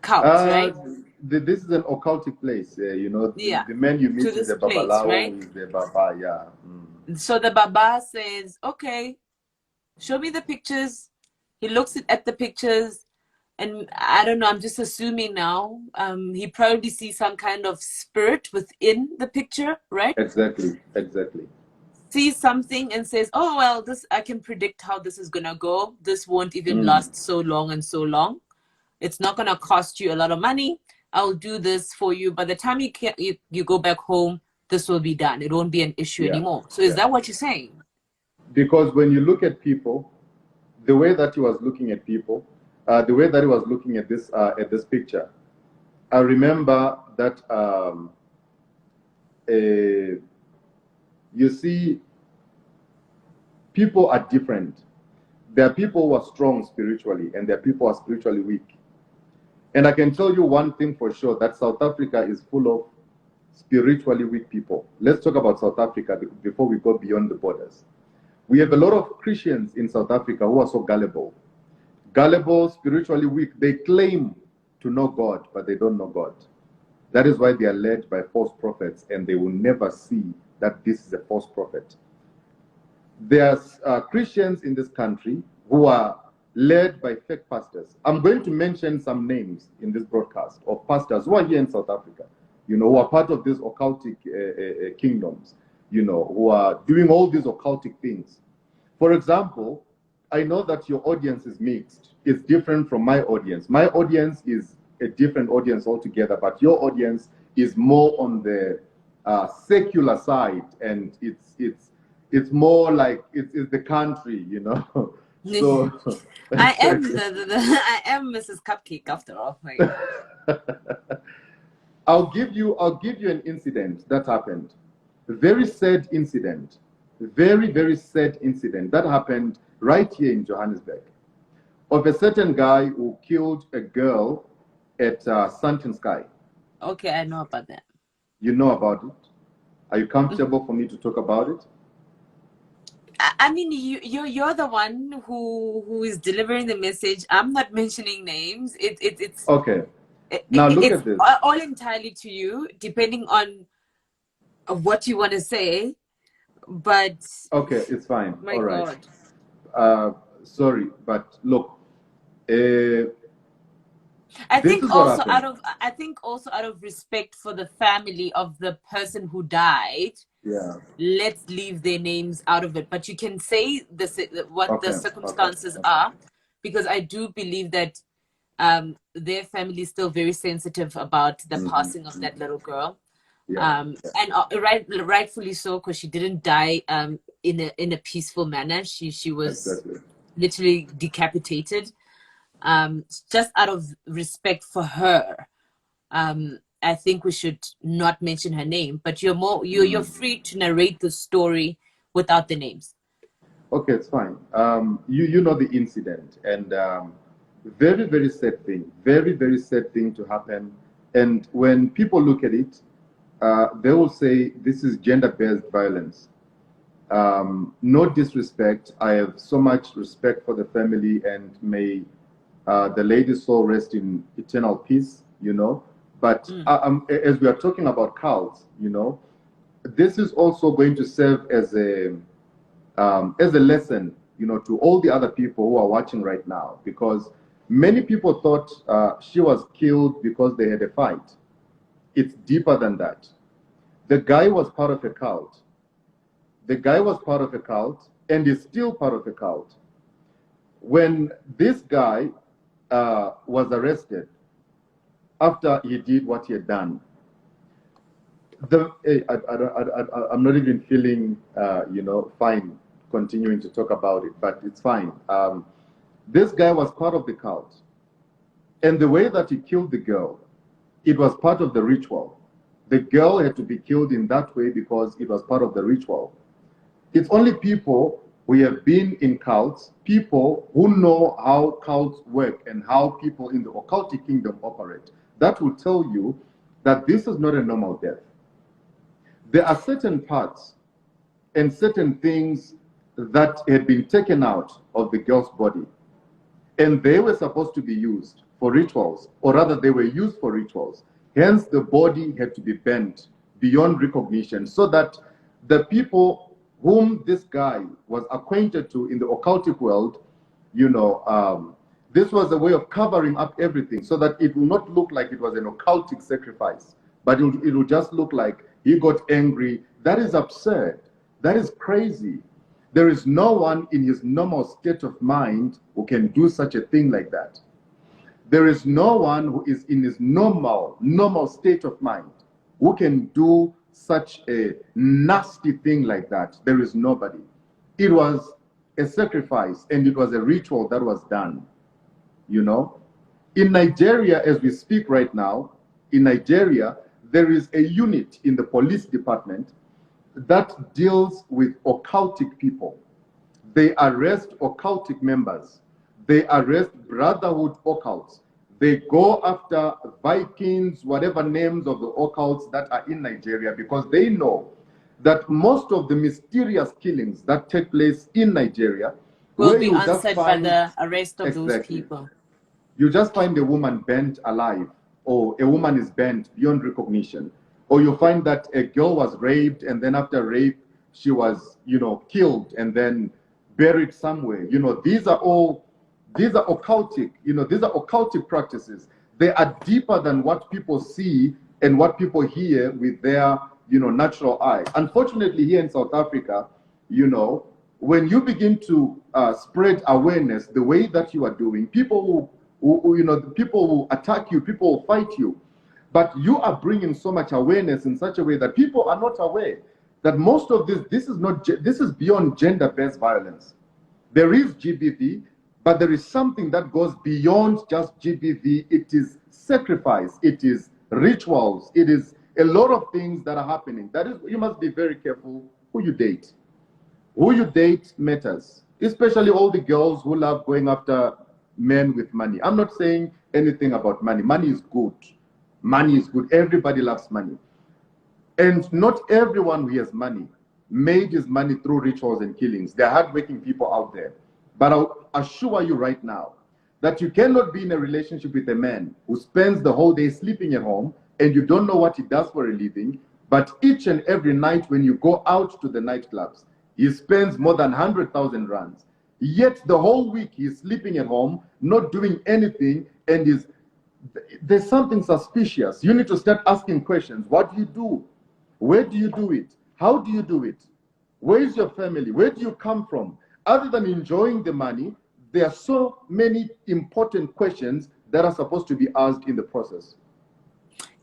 Cult, Uh, right? this is an occultic place. Yeah, The man you to meet is this the place, Babalawo, right? is the Baba, yeah. Mm. So the Baba says, okay, show me the pictures. He looks at the pictures, and I don't know, I'm just assuming now. He probably sees some kind of spirit within the picture, right? Exactly, exactly. Sees something and says, oh, well, this, I can predict how this is going to go. This won't even Mm. last so long and so long. It's not going to cost you a lot of money. I'll do this for you. By the time you go back home, this will be done. It won't be an issue Yeah, anymore. So is yeah. that what you're saying? Because when you look at people, the way that he was looking at people, the way that he was looking at this picture, I remember that uh, you see, people are different. There are people who are strong spiritually, and there are people who are spiritually weak. And I can tell you one thing for sure, that South Africa is full of spiritually weak people. Let's talk about South Africa before we go beyond the borders. We have a lot of Christians in South Africa who are so gullible. Gullible, spiritually weak. They claim to know God, but they don't know God. That is why they are led by false prophets, and they will never see that this is a false prophet. There's Christians in this country who are led by fake pastors. I'm going to mention some names in this broadcast of pastors who are here in South Africa, who are part of these occultic kingdoms, who are doing all these occultic things. For example, I know that your audience is mixed. It's different from my audience. My audience is a different audience altogether, but your audience is more on the secular side, and It's more like it's the country, you know. So I it's am like, I am Mrs. Cupcake after all. Like, I'll give you an incident that happened. A very sad incident. Very, very sad incident that happened right here in Johannesburg. Of a certain guy who killed a girl at Sunken Sky. okay, I know about that. You know about it. Are you comfortable for me to talk about it? I mean, you're the one who is delivering the message. I'm not mentioning names. Okay. Now look It's at this. all entirely to you, depending on what you want to say. But Okay, it's fine. my All right. God. Sorry, but look, uh, I this think is what also happened. out of respect for the family of the person who died, Yeah. let's leave their names out of it. But you can say what the Okay. Okay. circumstances Okay. are, because I do believe that their family is still very sensitive about the passing of that little girl. Yeah. And rightfully so, because she didn't die in a peaceful manner. She was Exactly. literally decapitated. Just out of respect for her, I think we should not mention her name. But you're free to narrate the story without the names. Okay, it's fine. You know the incident, and very, very sad thing. Very, very sad thing to happen. And when people look at it, they will say this is gender-based violence. No disrespect. I have so much respect for the family, and may the lady's soul rest in eternal peace. You know, but as we are talking about cults, you know, this is also going to serve as a lesson, you know, to all the other people who are watching right now, because many people thought she was killed because they had a fight. It's deeper than that. The guy was part of a cult. The guy was part of a cult and is still part of a cult. When this guy was arrested after he did what he had done, I'm not even feeling, you know, fine continuing to talk about it, but it's fine. This guy was part of the cult. And the way that he killed the girl, it was part of the ritual. The girl had to be killed in that way because it was part of the ritual. It's only people who have been in cults, people who know how cults work and how people in the occultic kingdom operate, that will tell you that this is not a normal death. There are certain parts and certain things that had been taken out of the girl's body, and they were supposed to be used for rituals, or rather, they were used for rituals. Hence, the body had to be bent beyond recognition so that the people whom this guy was acquainted to in the occultic world, you know, this was a way of covering up everything so that it will not look like it was an occultic sacrifice, but it will just look like he got angry. That is absurd. That is crazy. There is no one in his normal state of mind who can do such a thing like that. There is no one who is in his normal state of mind who can do such a nasty thing like that. There is nobody. It was a sacrifice and it was a ritual that was done, you know. In Nigeria, as we speak right now, in Nigeria, there is a unit in the police department that deals with occultic people. They arrest occultic members. They arrest brotherhood occults. They go after Vikings, whatever names of the occults that are in Nigeria, because they know that most of the mysterious killings that take place in Nigeria, Will where be you just answered by find the arrest of those exactly, people. you just find a woman burnt alive, or a woman is burnt beyond recognition, or you find that a girl was raped and then after rape she was, you know, killed and then buried somewhere. You know, these are occultic, you know, these are occultic practices. They are deeper than what people see and what people hear with their, you know, natural eye. Unfortunately, here in South Africa, you know, when you begin to spread awareness the way that you are doing, people you know, people will attack you, people will fight you. But you are bringing so much awareness in such a way that people are not aware. that most of this is not, this is beyond gender-based violence. There is GBV, but there is something that goes beyond just GBV. It is sacrifice, it is rituals, it is a lot of things that are happening. That is, you must be very careful who you date. Who you date matters, especially all the girls who love going after men with money. I'm not saying anything about money. Money is good. Money is good. Everybody loves money. And not everyone who has money made his money through rituals and killings. There are hardworking people out there. But I'll assure you right now that you cannot be in a relationship with a man who spends the whole day sleeping at home and you don't know what he does for a living, but each and every night when you go out to the nightclubs, he spends more than 100,000 rands. Yet the whole week he's sleeping at home, not doing anything, and there's something suspicious. You need to start asking questions. What do you do? Where do you do it? How do you do it? Where is your family? Where do you come from? Other than enjoying the money, there are so many important questions that are supposed to be asked in the process.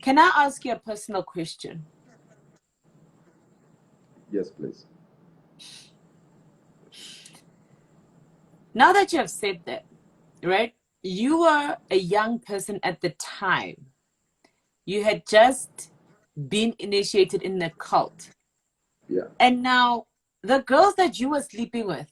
Can I ask you a personal question? Yes, please. Now that you have said that, right? You were a young person at the time. You had just been initiated in the cult. Yeah. And now the girls that you were sleeping with,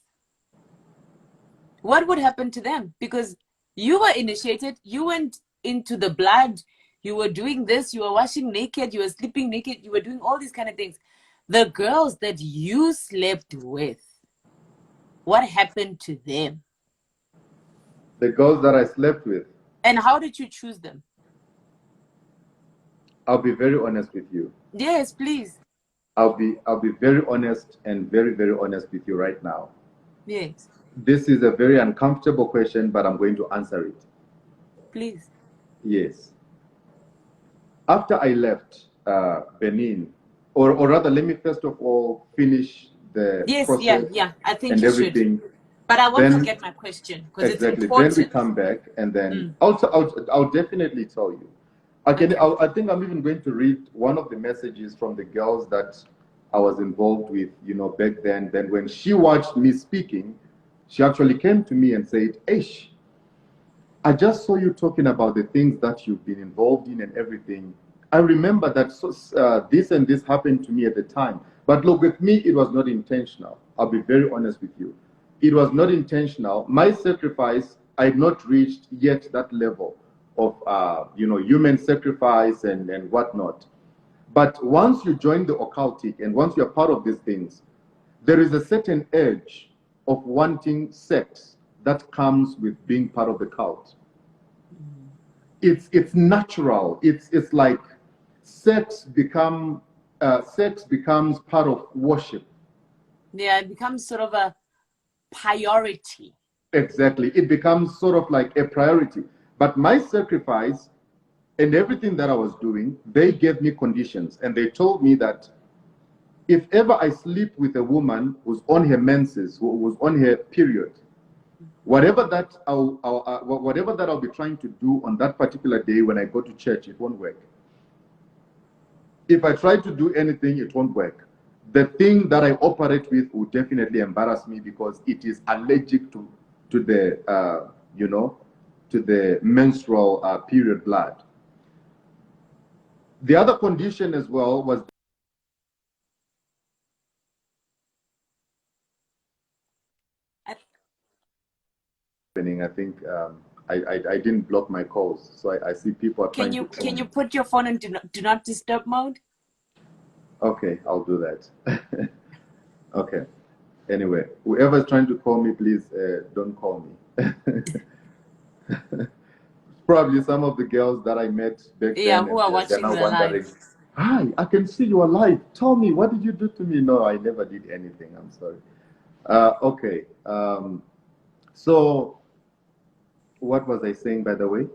what would happen to them? Because you were initiated, you went into the blood, you were doing this, you were washing naked, you were sleeping naked, you were doing all these kind of things. The girls that you slept with, what happened to them? The girls that I slept with. And how did you choose them? I'll be very honest with you. Yes, please. I'll be very honest and very, very honest with you right now. Yes. This is a very uncomfortable question, but I'm going to answer it. Please. Yes. After I left Benin, or rather, let me first of all finish the process I think and you everything. should. But I won't Then, forget my question because exactly. it's important. Then we come back, and then I'll definitely tell you. I think I'm even going to read one of the messages from the girls that I was involved with, back then. Then when she watched me speaking, she actually came to me and said, "Ish, I just saw you talking about the things that you've been involved in and everything. I remember that this and this happened to me at the time. But look, with me, it was not intentional. I'll be very honest with you. It was not intentional. My sacrifice, I had not reached yet that level of, human sacrifice and whatnot. But once you join the occultic and once you're part of these things, there is a certain urge of wanting sex that comes with being part of the cult. It's natural. It's like sex becomes part of worship. Yeah, it becomes sort of a priority. Exactly. It becomes sort of like a priority. But my sacrifice and everything that I was doing, they gave me conditions, and they told me that if ever I sleep with a woman who's on her menses, who was on her period, whatever that I'll be trying to do on that particular day when I go to church, it won't work. If I try to do anything, it won't work. The thing that I operate with will definitely embarrass me because it is allergic to the to the menstrual period blood. The other condition as well was, I think I didn't block my calls, so I see people are trying to call Can me. you put your phone in do not disturb mode? Okay, I'll do that. Okay. Anyway, whoever's trying to call me, please don't call me. Probably some of the girls that I met back Yeah, then, who and are they're watching now the wondering, live. "Hi, I can see you are alive. Tell me, what did you do to me?" No, I never did anything. I'm sorry. Okay. So, what was I saying, by the way?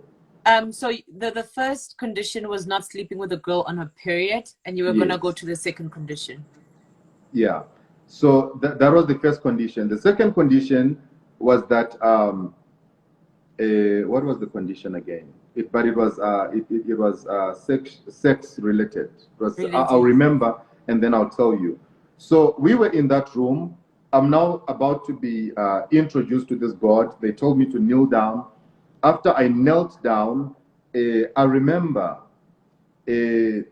So the first condition was not sleeping with a girl on her period, and you were gonna go Yes. to the second condition. Yeah. So that was the first condition. The second condition was that what was the condition again? It was sex related. It was, I'll Related. remember and then I'll tell you. So we were in that room. I'm now about to be introduced to this God. They told me to kneel down. After I knelt down, I remember there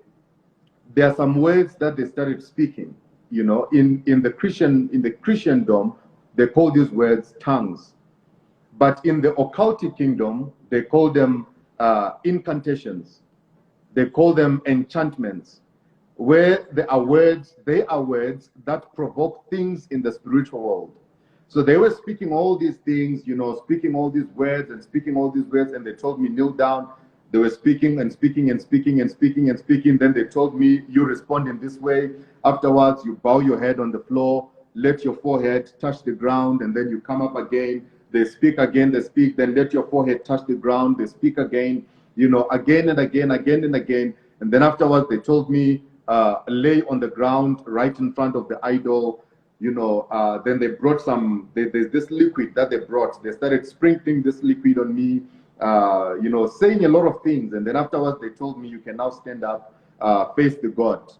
are some words that they started speaking. You know, in the Christendom, they call these words tongues. But in the occultic kingdom, they call them incantations. They call them enchantments, where they are words that provoke things in the spiritual world. So they were speaking all these things, you know, speaking all these words and speaking all these words, and they told me, kneel down. They were speaking and speaking and speaking and speaking and speaking. Then they told me, you respond in this way. Afterwards, you bow your head on the floor, let your forehead touch the ground, and then you come up again. They speak again, they speak, then let your forehead touch the ground. They speak again, you know, again and again, again and again. And then afterwards, they told me, lay on the ground right in front of the idol. You know, then they brought there's this liquid that they brought. They started sprinkling this liquid on me, you know, saying a lot of things. And then afterwards, they told me, you can now stand up, face the God.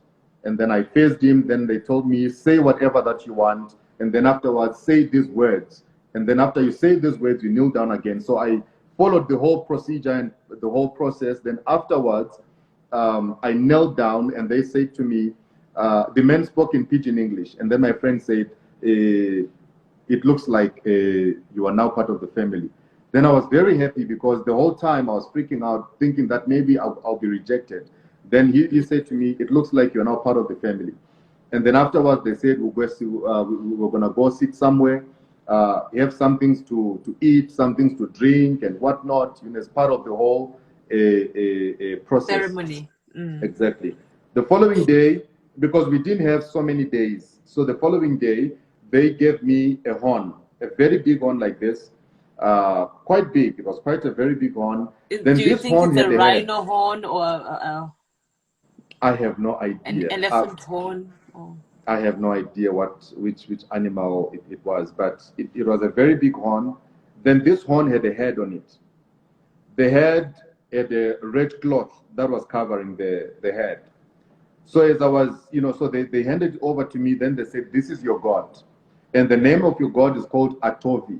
And then I faced him. Then they told me, say whatever that you want. And then afterwards, say these words. And then after you say these words, you kneel down again. So I followed the whole procedure and the whole process. Then afterwards, I knelt down and they said to me, the men spoke in pidgin English. And then my friend said, it looks like you are now part of the family. Then I was very happy because the whole time I was freaking out, thinking that maybe I'll be rejected. Then he said to me, it looks like you're now part of the family. And then afterwards, they said, we're going to go sit somewhere, have some things to eat, some things to drink and whatnot, you know, as part of the whole process. Ceremony. Exactly. The following day, because we didn't have so many days, so the following day, they gave me a horn, a very big horn like this, quite big. It was quite a very big horn. Then Do you this think horn it's had a a head. rhino horn or I have no an idea. elephant horn? Or... I have no idea which animal it was, but it was a very big horn. Then this horn had a head on it. The head had a red cloth that was covering the head. So as I was, you know, so they handed it over to me. Then they said, this is your God. And the name of your God is called Atovi.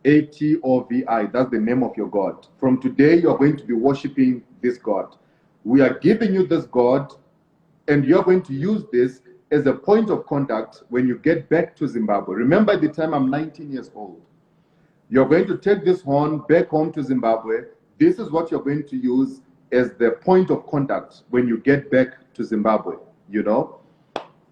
Atovi. That's the name of your God. From today, you are going to be worshiping this God. We are giving you this God, and you're going to use this as a point of contact when you get back to Zimbabwe. Remember, at the time I'm 19 years old. You're going to take this horn back home to Zimbabwe. This is what you're going to use as the point of contact when you get back to Zimbabwe, you know?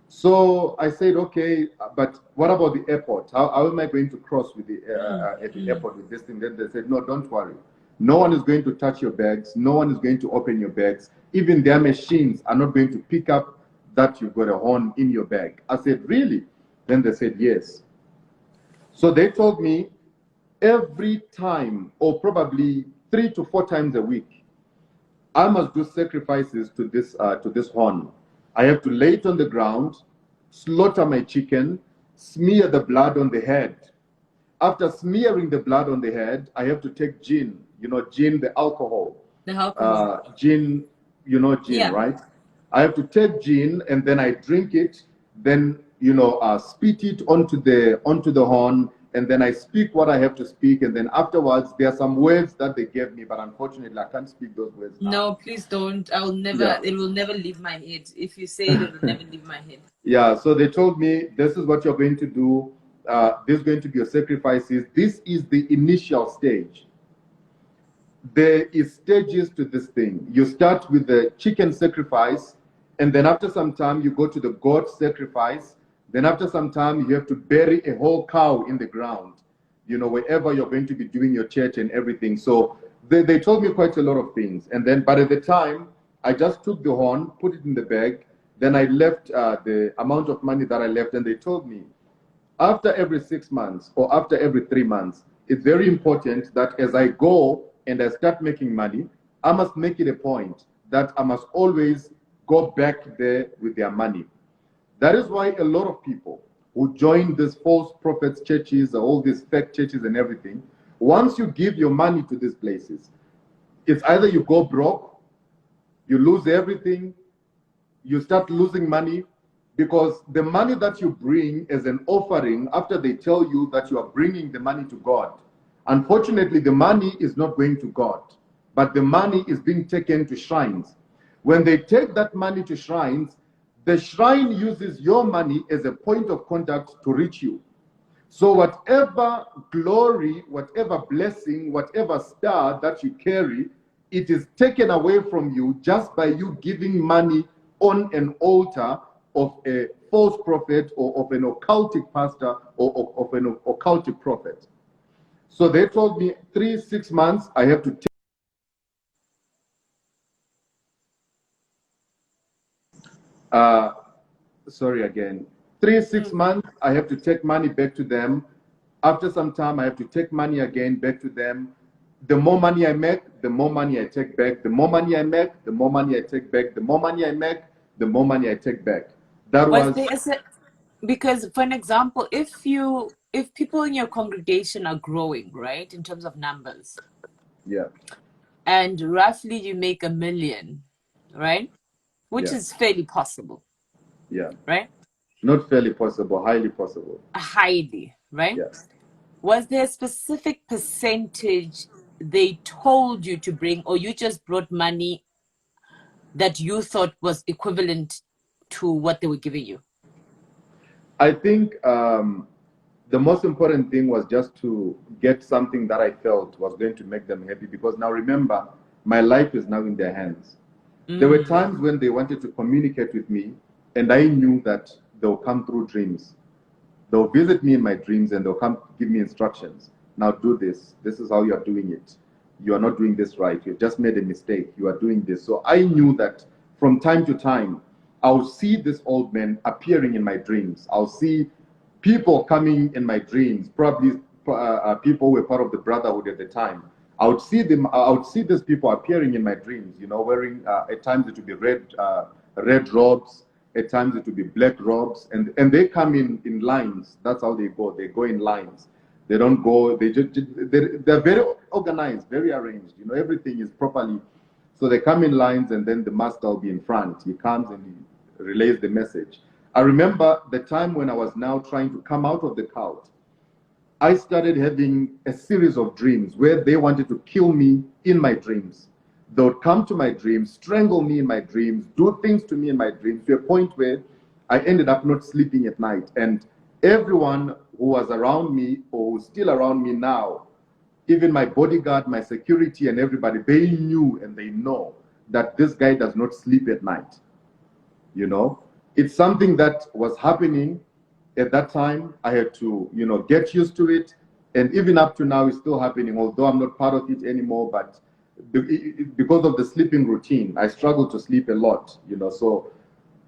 So I said, okay, but what about the airport? How am I going to cross with at the airport with this thing? Then they said, no, don't worry. No one is going to touch your bags. No one is going to open your bags. Even their machines are not going to pick up that you've got a horn in your bag. I said, really? Then they said, yes. So they told me every time, or probably 3 to 4 times a week, I must do sacrifices to this horn. I have to lay it on the ground, slaughter my chicken, smear the blood on the head. After smearing the blood on the head, I have to take gin, you know, gin, the alcohol. The alcohol. Gin, you know, gin, Yeah. right? I have to take gin and then I drink it, then, you know, spit it onto the horn, and then I speak what I have to speak, and then afterwards there are some words that they gave me, but unfortunately I can't speak those words now. No, please don't. I will never. Yeah. It will never leave my head. If you say it, it will never leave my head. Yeah, so they told me this is what you're going to do. This is going to be your sacrifices. This is the initial stage. There is stages to this thing. You start with the chicken sacrifice, and then after some time you go to the goat sacrifice. Then after some time you have to bury a whole cow in the ground, you know, wherever you're going to be doing your church and everything. So they told me quite a lot of things. And then, but at the time, I just took the horn, put it in the bag. Then I left the amount of money that I left, and they told me, after every 6 months or after every 3 months, it's very important that as I go and I start making money, I must make it a point that I must always go back there with their money. That is why a lot of people who join these false prophets churches, all these fake churches and everything, once you give your money to these places, it's either you go broke, you lose everything, you start losing money, Because the money that you bring as an offering, after they tell you that you are bringing the money to God, unfortunately, the money is not going to God, but the money is being taken to shrines. When they take that money to shrines, the shrine uses your money as a point of contact to reach you. So whatever glory, whatever blessing, whatever star that you carry, it is taken away from you just by you giving money on an altar of a false prophet or of an occultic pastor or of an occultic prophet. So they told me 6 months I have to take. Sorry again. 6 months I have to take money back to them. After some time I have to take money again back to them. The more money I make, the more money I take back. The more money I make, the more money I take back. The more money I make, the more money I take back. That Was was, there because, for an example, if people in your congregation are growing, right, in terms of numbers, yeah, and roughly you make 1 million, right, which yeah, is fairly possible, yeah. right? Not fairly possible, highly possible. Highly, right? Yeah. Was there a specific percentage they told you to bring, or you just brought money that you thought was equivalent to what they were giving you? I think the most important thing was just to get something that I felt was going to make them happy, because now remember, my life is now in their hands. There were times when they wanted to communicate with me, and I knew that they'll come through dreams. They'll visit me in my dreams and they'll come give me instructions. Now do this. This is how you are doing it. You are not doing this right. You just made a mistake. You are doing this. So I knew that from time to time, I'll see this old man appearing in my dreams. I'll see people coming in my dreams, probably people who were part of the brotherhood at the time. I would see them. I would see these people appearing in my dreams. You know, wearing at times it would be red robes. At times it would be black robes, and they come in lines. That's how they go. They go in lines. They don't go. They're very organized, very arranged. You know, everything is properly. So they come in lines, and then the master will be in front. He comes and he relays the message. I remember the time when I was now trying to come out of the cult. I started having a series of dreams where they wanted to kill me in my dreams. They would come to my dreams, strangle me in my dreams, do things to me in my dreams, to a point where I ended up not sleeping at night. And everyone who was around me or who's still around me now, even my bodyguard, my security, and everybody, they knew and they know that this guy does not sleep at night. You know, it's something that was happening at that time. I had to, get used to it. And even up to now, it's still happening, although I'm not part of it anymore. But because of the sleeping routine, I struggle to sleep a lot, So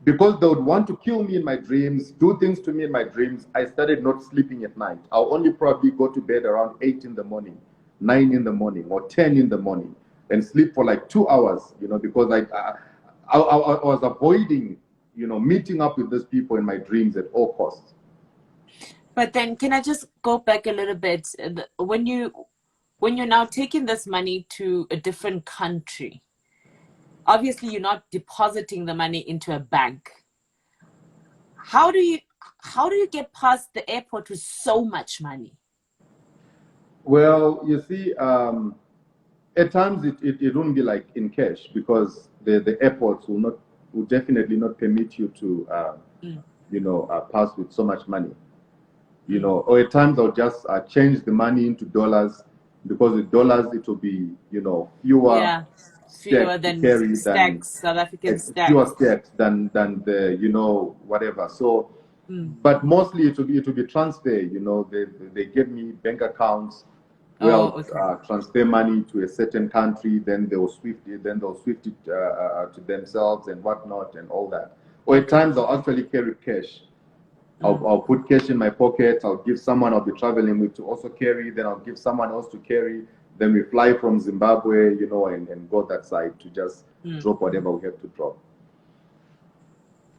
because they would want to kill me in my dreams, do things to me in my dreams, I started not sleeping at night. I'll only probably go to bed around 8 in the morning, 9 in the morning, or 10 in the morning, and sleep for like 2 hours, because I was avoiding, meeting up with these people in my dreams at all costs. But then, can I just go back a little bit? When you're now taking this money to a different country, obviously you're not depositing the money into a bank. How do you get past the airport with so much money? Well, you see, at times it won't be like in cash, because the airports will definitely not permit you to pass with so much money. Or at times I'll just change the money into dollars, because with dollars it will be, fewer Fewer stacks to carry than stacks, South African fewer stacks. stacks than the whatever. So, but mostly it will be transfer. They give me bank accounts where I'll transfer money to a certain country, then they'll swift it, to themselves and whatnot and all that. Or at times I'll actually carry cash. I'll put cash in my pocket. I'll give someone I'll be traveling with to also carry. Then I'll give someone else to carry. Then we fly from Zimbabwe, and go that side to just drop whatever we have to drop.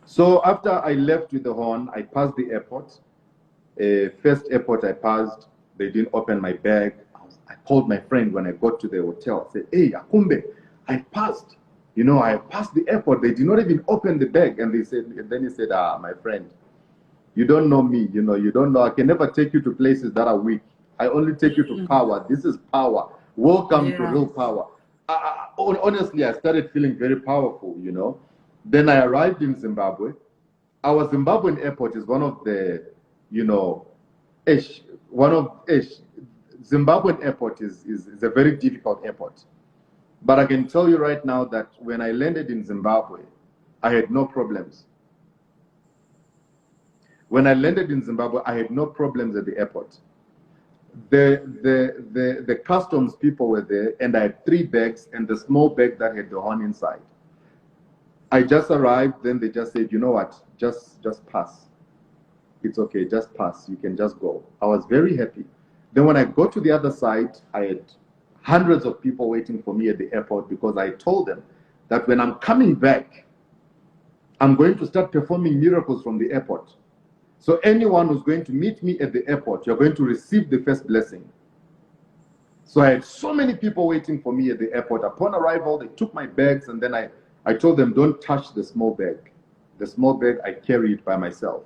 So after I left with the horn, I passed the airport. First airport I passed, they didn't open my bag. I called my friend when I got to the hotel. I said, "Hey, Akumbe, I passed. You know, I passed the airport. They did not even open the bag. And then he said, my friend, you don't know me. You know, you don't know. I can never take you to places that are weak. I only take you to power. This is power. Welcome to Yeah. real power. Honestly, I started feeling very powerful, you know. Then I arrived in Zimbabwe. Our Zimbabwean airport is one of the, you know, Zimbabwean airport is a very difficult airport. But I can tell you right now that when I landed in Zimbabwe, I had no problems. When I landed in Zimbabwe, I had no problems at the airport. The customs people were there, and I had 3 bags and the small bag that had the horn inside. I just arrived, then they just said, you know what, just pass. It's okay, just pass. You can just go. I was very happy. Then when I got to the other side, I had hundreds of people waiting for me at the airport because I told them that when I'm coming back, I'm going to start performing miracles from the airport. So anyone who's going to meet me at the airport, you're going to receive the first blessing. So I had so many people waiting for me at the airport. Upon arrival, they took my bags, and then I told them, don't touch the small bag. The small bag, I carry it by myself.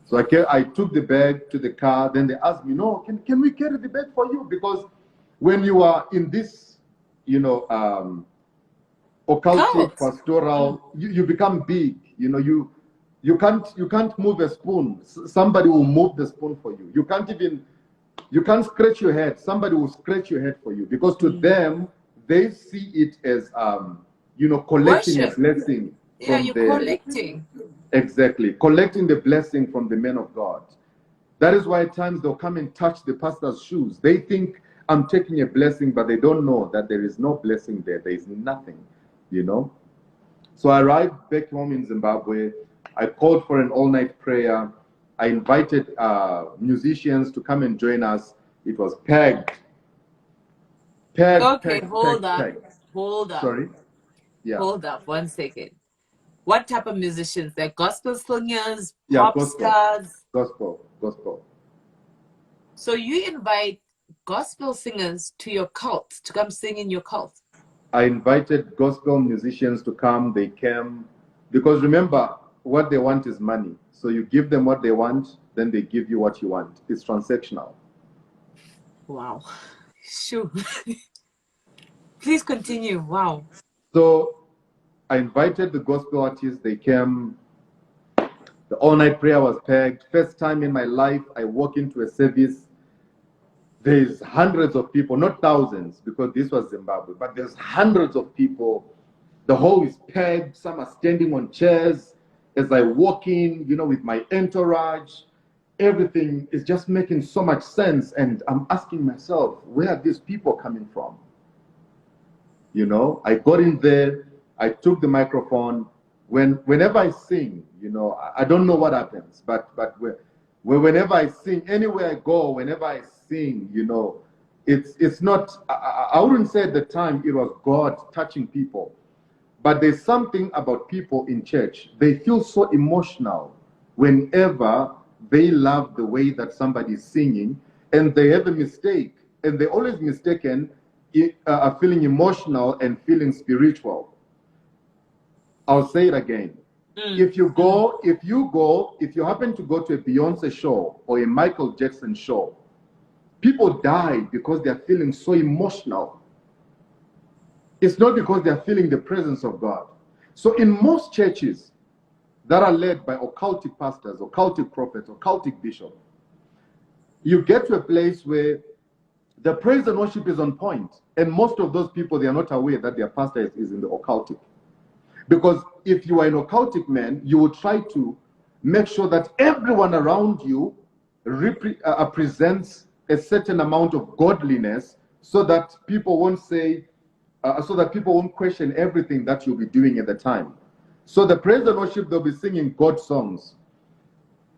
So I took the bag to the car. Then they asked me, no, can we carry the bag for you? Because when you are in this, you know, occultic, pastoral, you become big. You know, you can't move a spoon. Somebody will move the spoon for you. You can't scratch your head. Somebody will scratch your head for you, because to them, they see it as you know, collecting Worship. a blessing Yeah, from you're the collecting. exactly collecting the blessing from the men of God. That is why at times they'll come and touch the pastor's shoes. They think I'm taking a blessing, but they don't know that there is no blessing there. There is nothing, you know. So I arrived back home in Zimbabwe. I called for an all-night prayer. I invited musicians to come and join us. It was packed. Okay, hold up. Packed. Hold up. Sorry? Yeah. Hold up 1 second. What type of musicians? They're gospel singers, Yeah, pop gospel. stars. Gospel. So you invite gospel singers to your cult to come sing in your cult. I invited gospel musicians to come. They came. Because remember, what they want is money. So you give them what they want, then they give you what you want. It's transactional. Wow. Sure. Please continue. Wow. So I invited the gospel artists. They came. The all-night prayer was packed. First time in my life, I walk into a service. There's hundreds of people, not thousands, because this was Zimbabwe, but there's hundreds of people. The hall is packed. Some are standing on chairs. As I walk in, you know, with my entourage, everything is just making so much sense. And I'm asking myself, where are these people coming from? You know, I got in there, I took the microphone. Whenever I sing, you know, I don't know what happens, but whenever I sing, anywhere I go, whenever I sing, you know, it's not. I wouldn't say at the time it was God touching people, but there's something about people in church. They feel so emotional whenever they love the way that somebody is singing, and they have a mistake, and they always mistaken feeling emotional and feeling spiritual. I'll say it again. If you happen to go to a Beyonce show or a Michael Jackson show, people die because they're feeling so emotional. It's not because they're feeling the presence of God. So in most churches that are led by occultic pastors, occultic prophets, occultic bishops, you get to a place where the praise and worship is on point, and most of those people, they are not aware that their pastor is in the occultic. Because if you are an occultic man, you will try to make sure that everyone around you presents a certain amount of godliness, so that people won't question everything that you'll be doing at the time. So the praise and worship, they'll be singing God songs.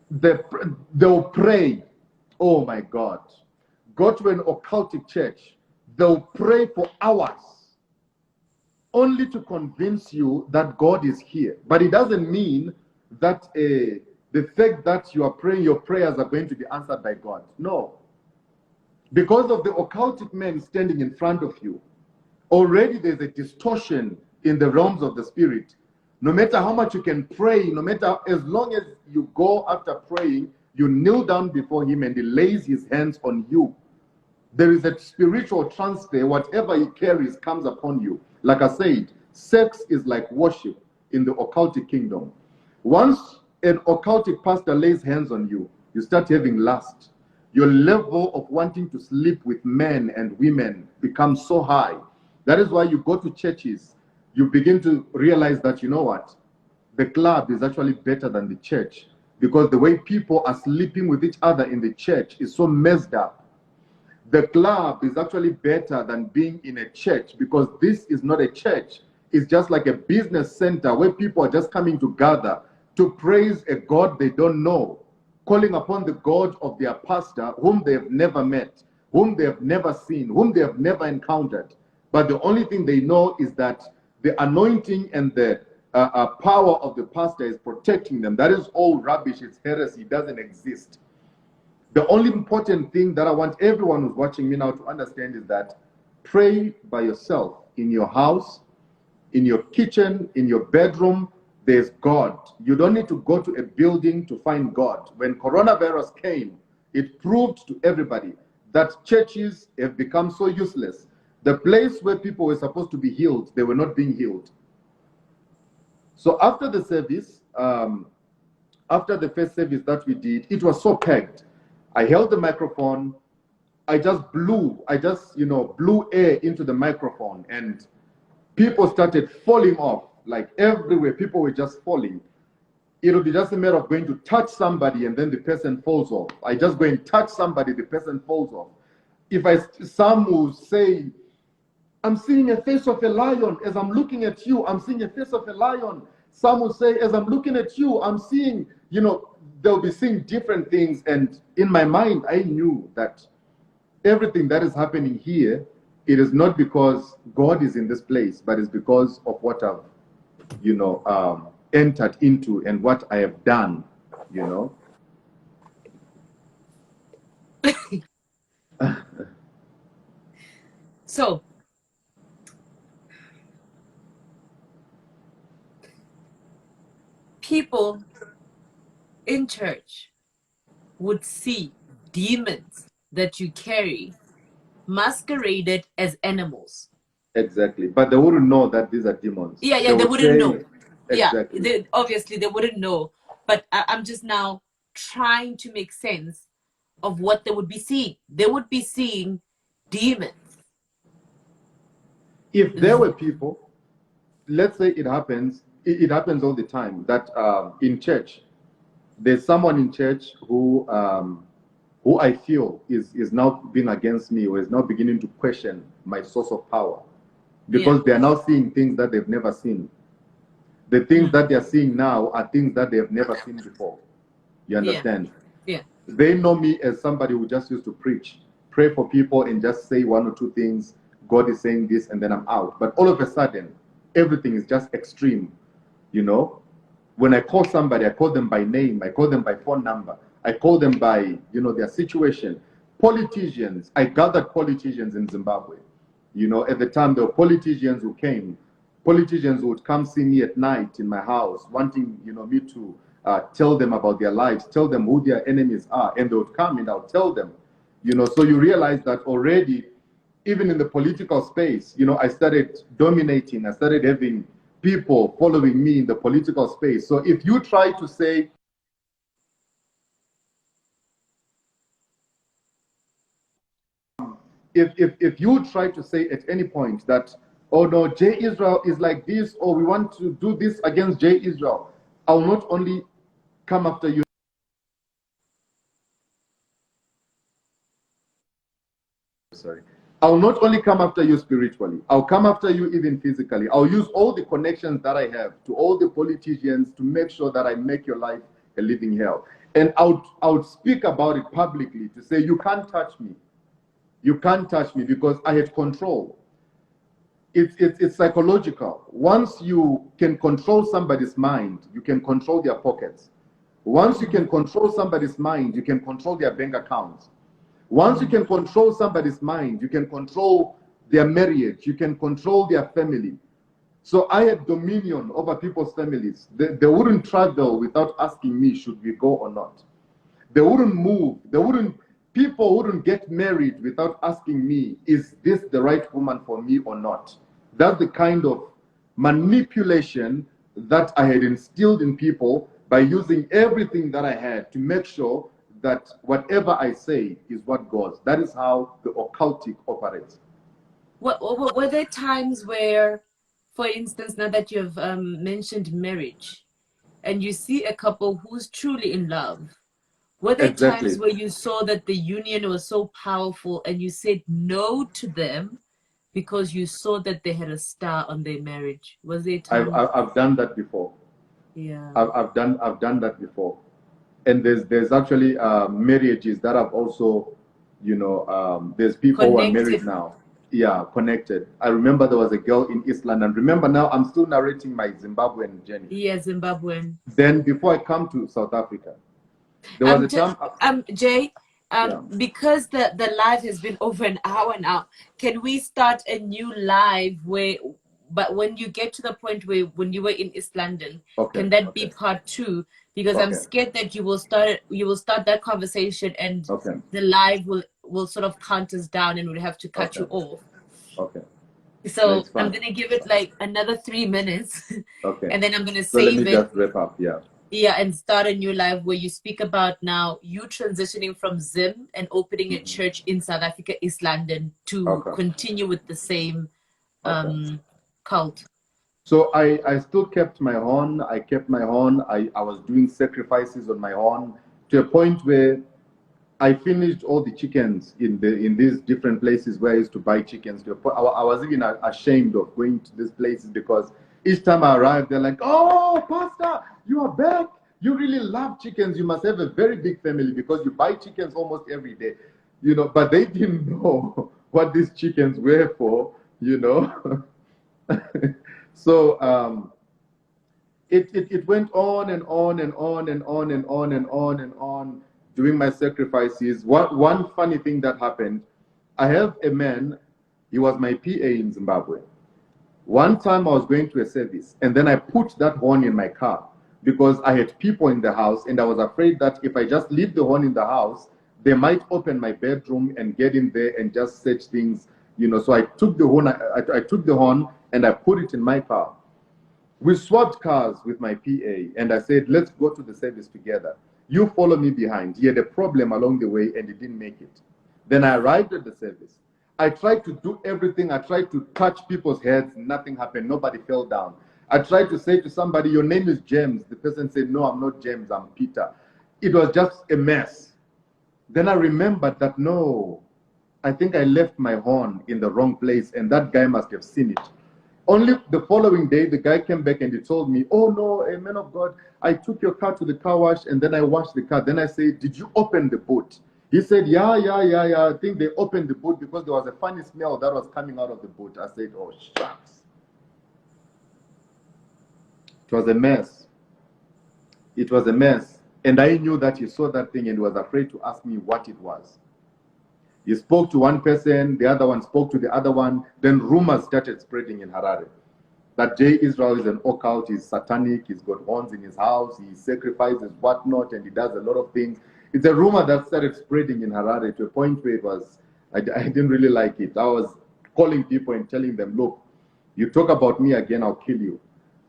They'll pray. Oh my God. Go to an occultic church. They'll pray for hours, only to convince you that God is here. But it doesn't mean that the fact that you are praying, your prayers are going to be answered by God. No. Because of the occultic men standing in front of you, already there's a distortion in the realms of the spirit, no matter how much you can pray, no matter, as long as you go after praying, you kneel down before him and he lays his hands on you, there is a spiritual transfer. Whatever he carries comes upon you. Like I said, sex is like worship in the occultic kingdom. Once an occultic pastor lays hands on you, you start having lust. Your level of wanting to sleep with men and women becomes so high. That is why you go to churches, you begin to realize that, you know what, the club is actually better than the church, because the way people are sleeping with each other in the church is so messed up. The club is actually better than being in a church, because this is not a church. It's just like a business center where people are just coming to gather to praise a God they don't know, calling upon the God of their pastor, whom they have never met, whom they have never seen, whom they have never encountered. But the only thing they know is that the anointing and the power of the pastor is protecting them. That is all rubbish. It's heresy. It doesn't exist. The only important thing that I want everyone who's watching me now to understand is that pray by yourself in your house, in your kitchen, in your bedroom. There's God. You don't need to go to a building to find God. When coronavirus came, it proved to everybody that churches have become so useless. The place where people were supposed to be healed, they were not being healed. So after the service, after the first service that we did, it was so packed. I held the microphone. I just blew air into the microphone, and people started falling off. Like everywhere, people were just falling. It'll be just a matter of going to touch somebody and then the person falls off. I just go and touch somebody, the person falls off. Some will say, I'm seeing a face of a lion. As I'm looking at you, I'm seeing a face of a lion. Some will say, as I'm looking at you, I'm seeing, they'll be seeing different things. And in my mind, I knew that everything that is happening here, it is not because God is in this place, but it's because of what I've, entered into and what I have done, So, people in church would see demons that you carry masqueraded as animals. Exactly. But they wouldn't know that these are demons. Yeah, They they would wouldn't say, know. exactly. Yeah, obviously they wouldn't know. But I'm just now trying to make sense of what they would be seeing. They would be seeing demons. If there were people, let's say it happens all the time that in church, there's someone in church who I feel is now being against me, or is now beginning to question my source of power, because they are now seeing things that they've never seen. The things that they are seeing now are things that they have never seen before. You understand? Yeah. They know me as somebody who just used to preach, pray for people, and just say one or two things. God is saying this, and then I'm out. But all of a sudden, everything is just extreme. When I call somebody, I call them by name, I call them by phone number, I call them by their situation. Politicians, I gathered politicians in Zimbabwe. At the time, there were politicians who came. Politicians would come see me at night in my house, wanting me to tell them about their lives, tell them who their enemies are, and they would come and I'll tell them. So you realize that already, even in the political space, I started dominating. I started having people following me in the political space. So if you try to say, if you try to say at any point that, oh no, J Israel is like this, or we want to do this against J Israel, I'll not only come after you. Sorry. I'll not only come after you spiritually, I'll come after you even physically. I'll use all the connections that I have to all the politicians to make sure that I make your life a living hell. And I would speak about it publicly to say, you can't touch me. You can't touch me, because I have control. It's psychological. Once you can control somebody's mind, you can control their pockets. Once you can control somebody's mind, you can control their bank accounts. Once you can control somebody's mind, you can control their marriage, you can control their family. So I had dominion over people's families. They wouldn't travel without asking me, should we go or not? They wouldn't move. People wouldn't get married without asking me, is this the right woman for me or not? That's the kind of manipulation that I had instilled in people by using everything that I had to make sure that whatever I say is what goes. That is how the occultic operates. Were there times where, for instance, now that you've mentioned marriage, and you see a couple who's truly in love, were there times Exactly. where you saw that the union was so powerful and you said no to them because you saw that they had a star on their marriage? Was there a time? I've done that before. Yeah. I've done that before. And there's actually marriages that have also, there's people who are married Connected. now. Yeah, connected. I remember there was a girl in East London. Remember now, I'm still narrating my Zimbabwean journey. Yeah, Zimbabwean. Then before I come to South Africa, there was a time. Jay, Yeah. because the live has been over an hour now, can we start a new live where, but when you get to the point where when you were in East London, Okay. can that be Okay. part two? Because I'm Okay. scared that you will start that conversation and Okay. the live will sort of count us down and we'll have to cut Okay. you off. Okay. No, So it's I'm fine. gonna give It's it fine. like another 3 minutes, Okay. and then I'm gonna So let me save it. just wrap up. Yeah. Yeah, and start a new life where you speak about now you transitioning from Zim and opening a Mhm. church in South Africa, East London, to Okay. continue with the same Okay. cult. So I still kept my horn. I kept my horn. I was doing sacrifices on my horn to a point where I finished all the chickens in these different places where I used to buy chickens. To a point, I was even ashamed of going to these places because each time I arrived, they're like, "Oh, Pastor, you are back. You really love chickens. You must have a very big family because you buy chickens almost every day." But they didn't know what these chickens were for. You know. So it went on and on and on and on and on and on and on doing my sacrifices. One funny thing that happened, I have a man, he was my PA in Zimbabwe. One time I was going to a service and then I put that horn in my car because I had people in the house and I was afraid that if I just leave the horn in the house, they might open my bedroom and get in there and just search things. So I took the horn, I took the horn and I put it in my car. We swapped cars with my PA and I said, let's go to the service together. You follow me behind. He had a problem along the way and he didn't make it. Then I arrived at the service. I tried to do everything. I tried to touch people's heads. Nothing happened. Nobody fell down. I tried to say to somebody, your name is James. The person said, no, I'm not James. I'm Peter. It was just a mess. Then I remembered that, no, I think I left my horn in the wrong place and that guy must have seen it. Only the following day, the guy came back and he told me, oh no, a man of God, I took your car to the car wash and then I washed the car. Then I said, did you open the boot? He said, yeah, yeah, yeah, yeah. I think they opened the boot because there was a funny smell that was coming out of the boot. I said, oh, shucks. It was a mess. It was a mess. And I knew that he saw that thing and he was afraid to ask me what it was. He spoke to one person, the other one spoke to the other one. Then rumors started spreading in Harare that J. Israel is an occult, he's satanic, he's got horns in his house, he sacrifices whatnot, and he does a lot of things. It's a rumor that started spreading in Harare to a point where I didn't really like it. I was calling people and telling them, look, you talk about me again, I'll kill you.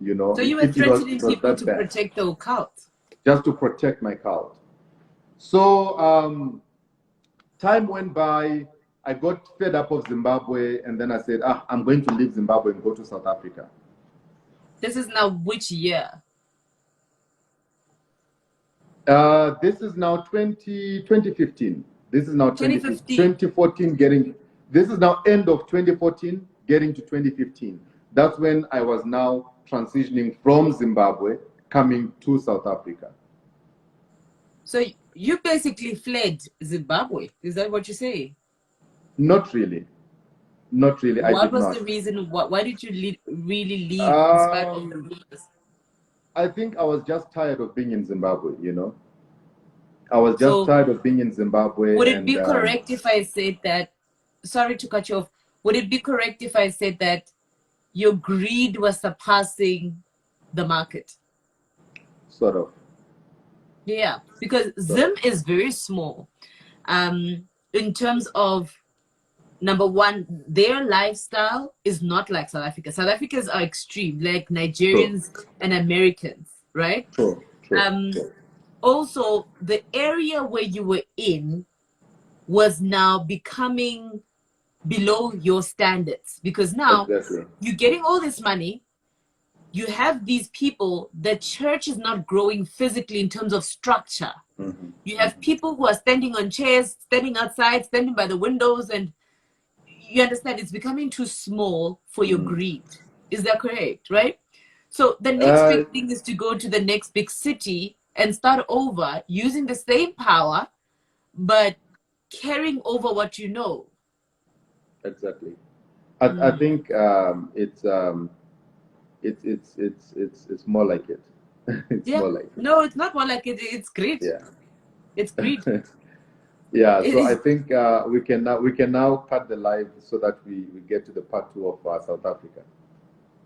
So you were It threatening was people that to bad, protect the occult. just to protect my cult. So time went by. I got fed up of Zimbabwe, and then I said, I'm going to leave Zimbabwe and go to South Africa. This is now which year? This is now 2015. This is now 2015, 2015. 2014 getting, this is now end of 2014 getting to 2015. That's when I was now transitioning from Zimbabwe coming to South Africa. So you basically fled Zimbabwe. Is that what you say? Not really. Not really. I What did was the not. reason? Why did you really leave in spite of the Um, rumors? I think I was just tired of being in Zimbabwe. I was just So tired of being in Zimbabwe would it and be correct if I said that? Sorry to cut you off. Would it be correct if I said that your greed was surpassing the market. Sort of. Yeah, because Sort Zim of. is very small. In terms of, number one, their lifestyle is not like South Africa. South Africans are extreme, like True. Nigerians and Americans, right? True. True. Um, True. Also, the area where you were in was now becoming below your standards, because now Exactly. you're getting all this money. You have these people, the church is not growing physically in terms of structure. Mm-hmm. You have people who are standing on chairs, standing outside, standing by the windows, and you understand it's becoming too small for your Mm. greed. Is that correct? Right? So the next Uh, big thing is to go to the next big city and start over using the same power, but carrying over what you know. exactly. I Mm. think it's more like it. It's Yeah. more like it. No, it's not more like it. It's greed. Yeah. It's greed. Yeah. It So I is. think we can now cut the live so that we get to the part two of South Africa.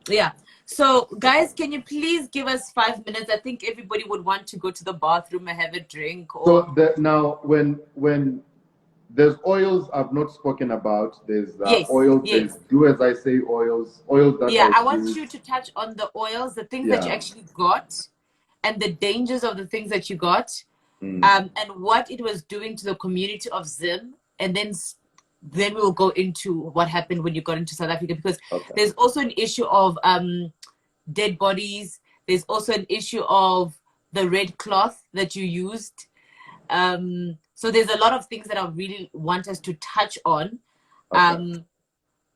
Yeah. So, Okay. guys, can you please give us 5 minutes? I think everybody would want to go to the bathroom and have a drink, or So now when there's oils I've not spoken about. There's yes, oils. yes. There's do as I say oils that Yeah, I've I want you used. to touch on the oils, the things that you Yeah. actually got, and the dangers of the things that you got, Mm. and what it was doing to the community of Zim, and then we'll go into what happened when you got into South Africa, because Okay. there's also an issue of dead bodies. There's also an issue of the red cloth that you used. So there's a lot of things that I really want us to touch on. Okay.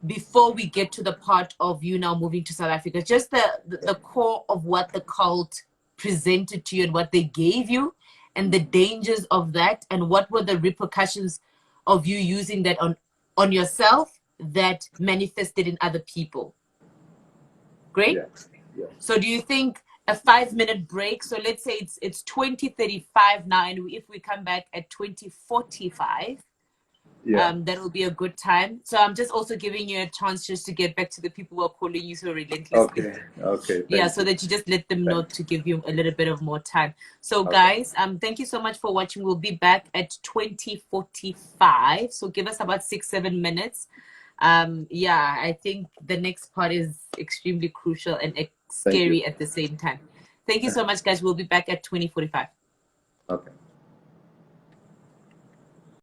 Before we get to the part of you now moving to South Africa, just the core of what the cult presented to you and what they gave you, and the dangers of that, and what were the repercussions of you using that on yourself that manifested in other people. Great. Yeah. Yeah. So do you think a 5 minute break? So let's say it's 20:35 now, and if we come back at 20:45, Yeah. that will be a good time. So I'm just also giving you a chance just to get back to the people who are calling you so relentlessly. Okay. Okay. Yeah, Thank so you. that you just let them know Thank to give you a little bit of more time. So you. Okay. guys, thank you so much for watching. We'll be back at 20:45. So give us about 6-7 minutes. Yeah, I think the next part is extremely crucial and Thank you. scary at the same time. Thank you so much, guys. We'll be back at 20:45. Okay.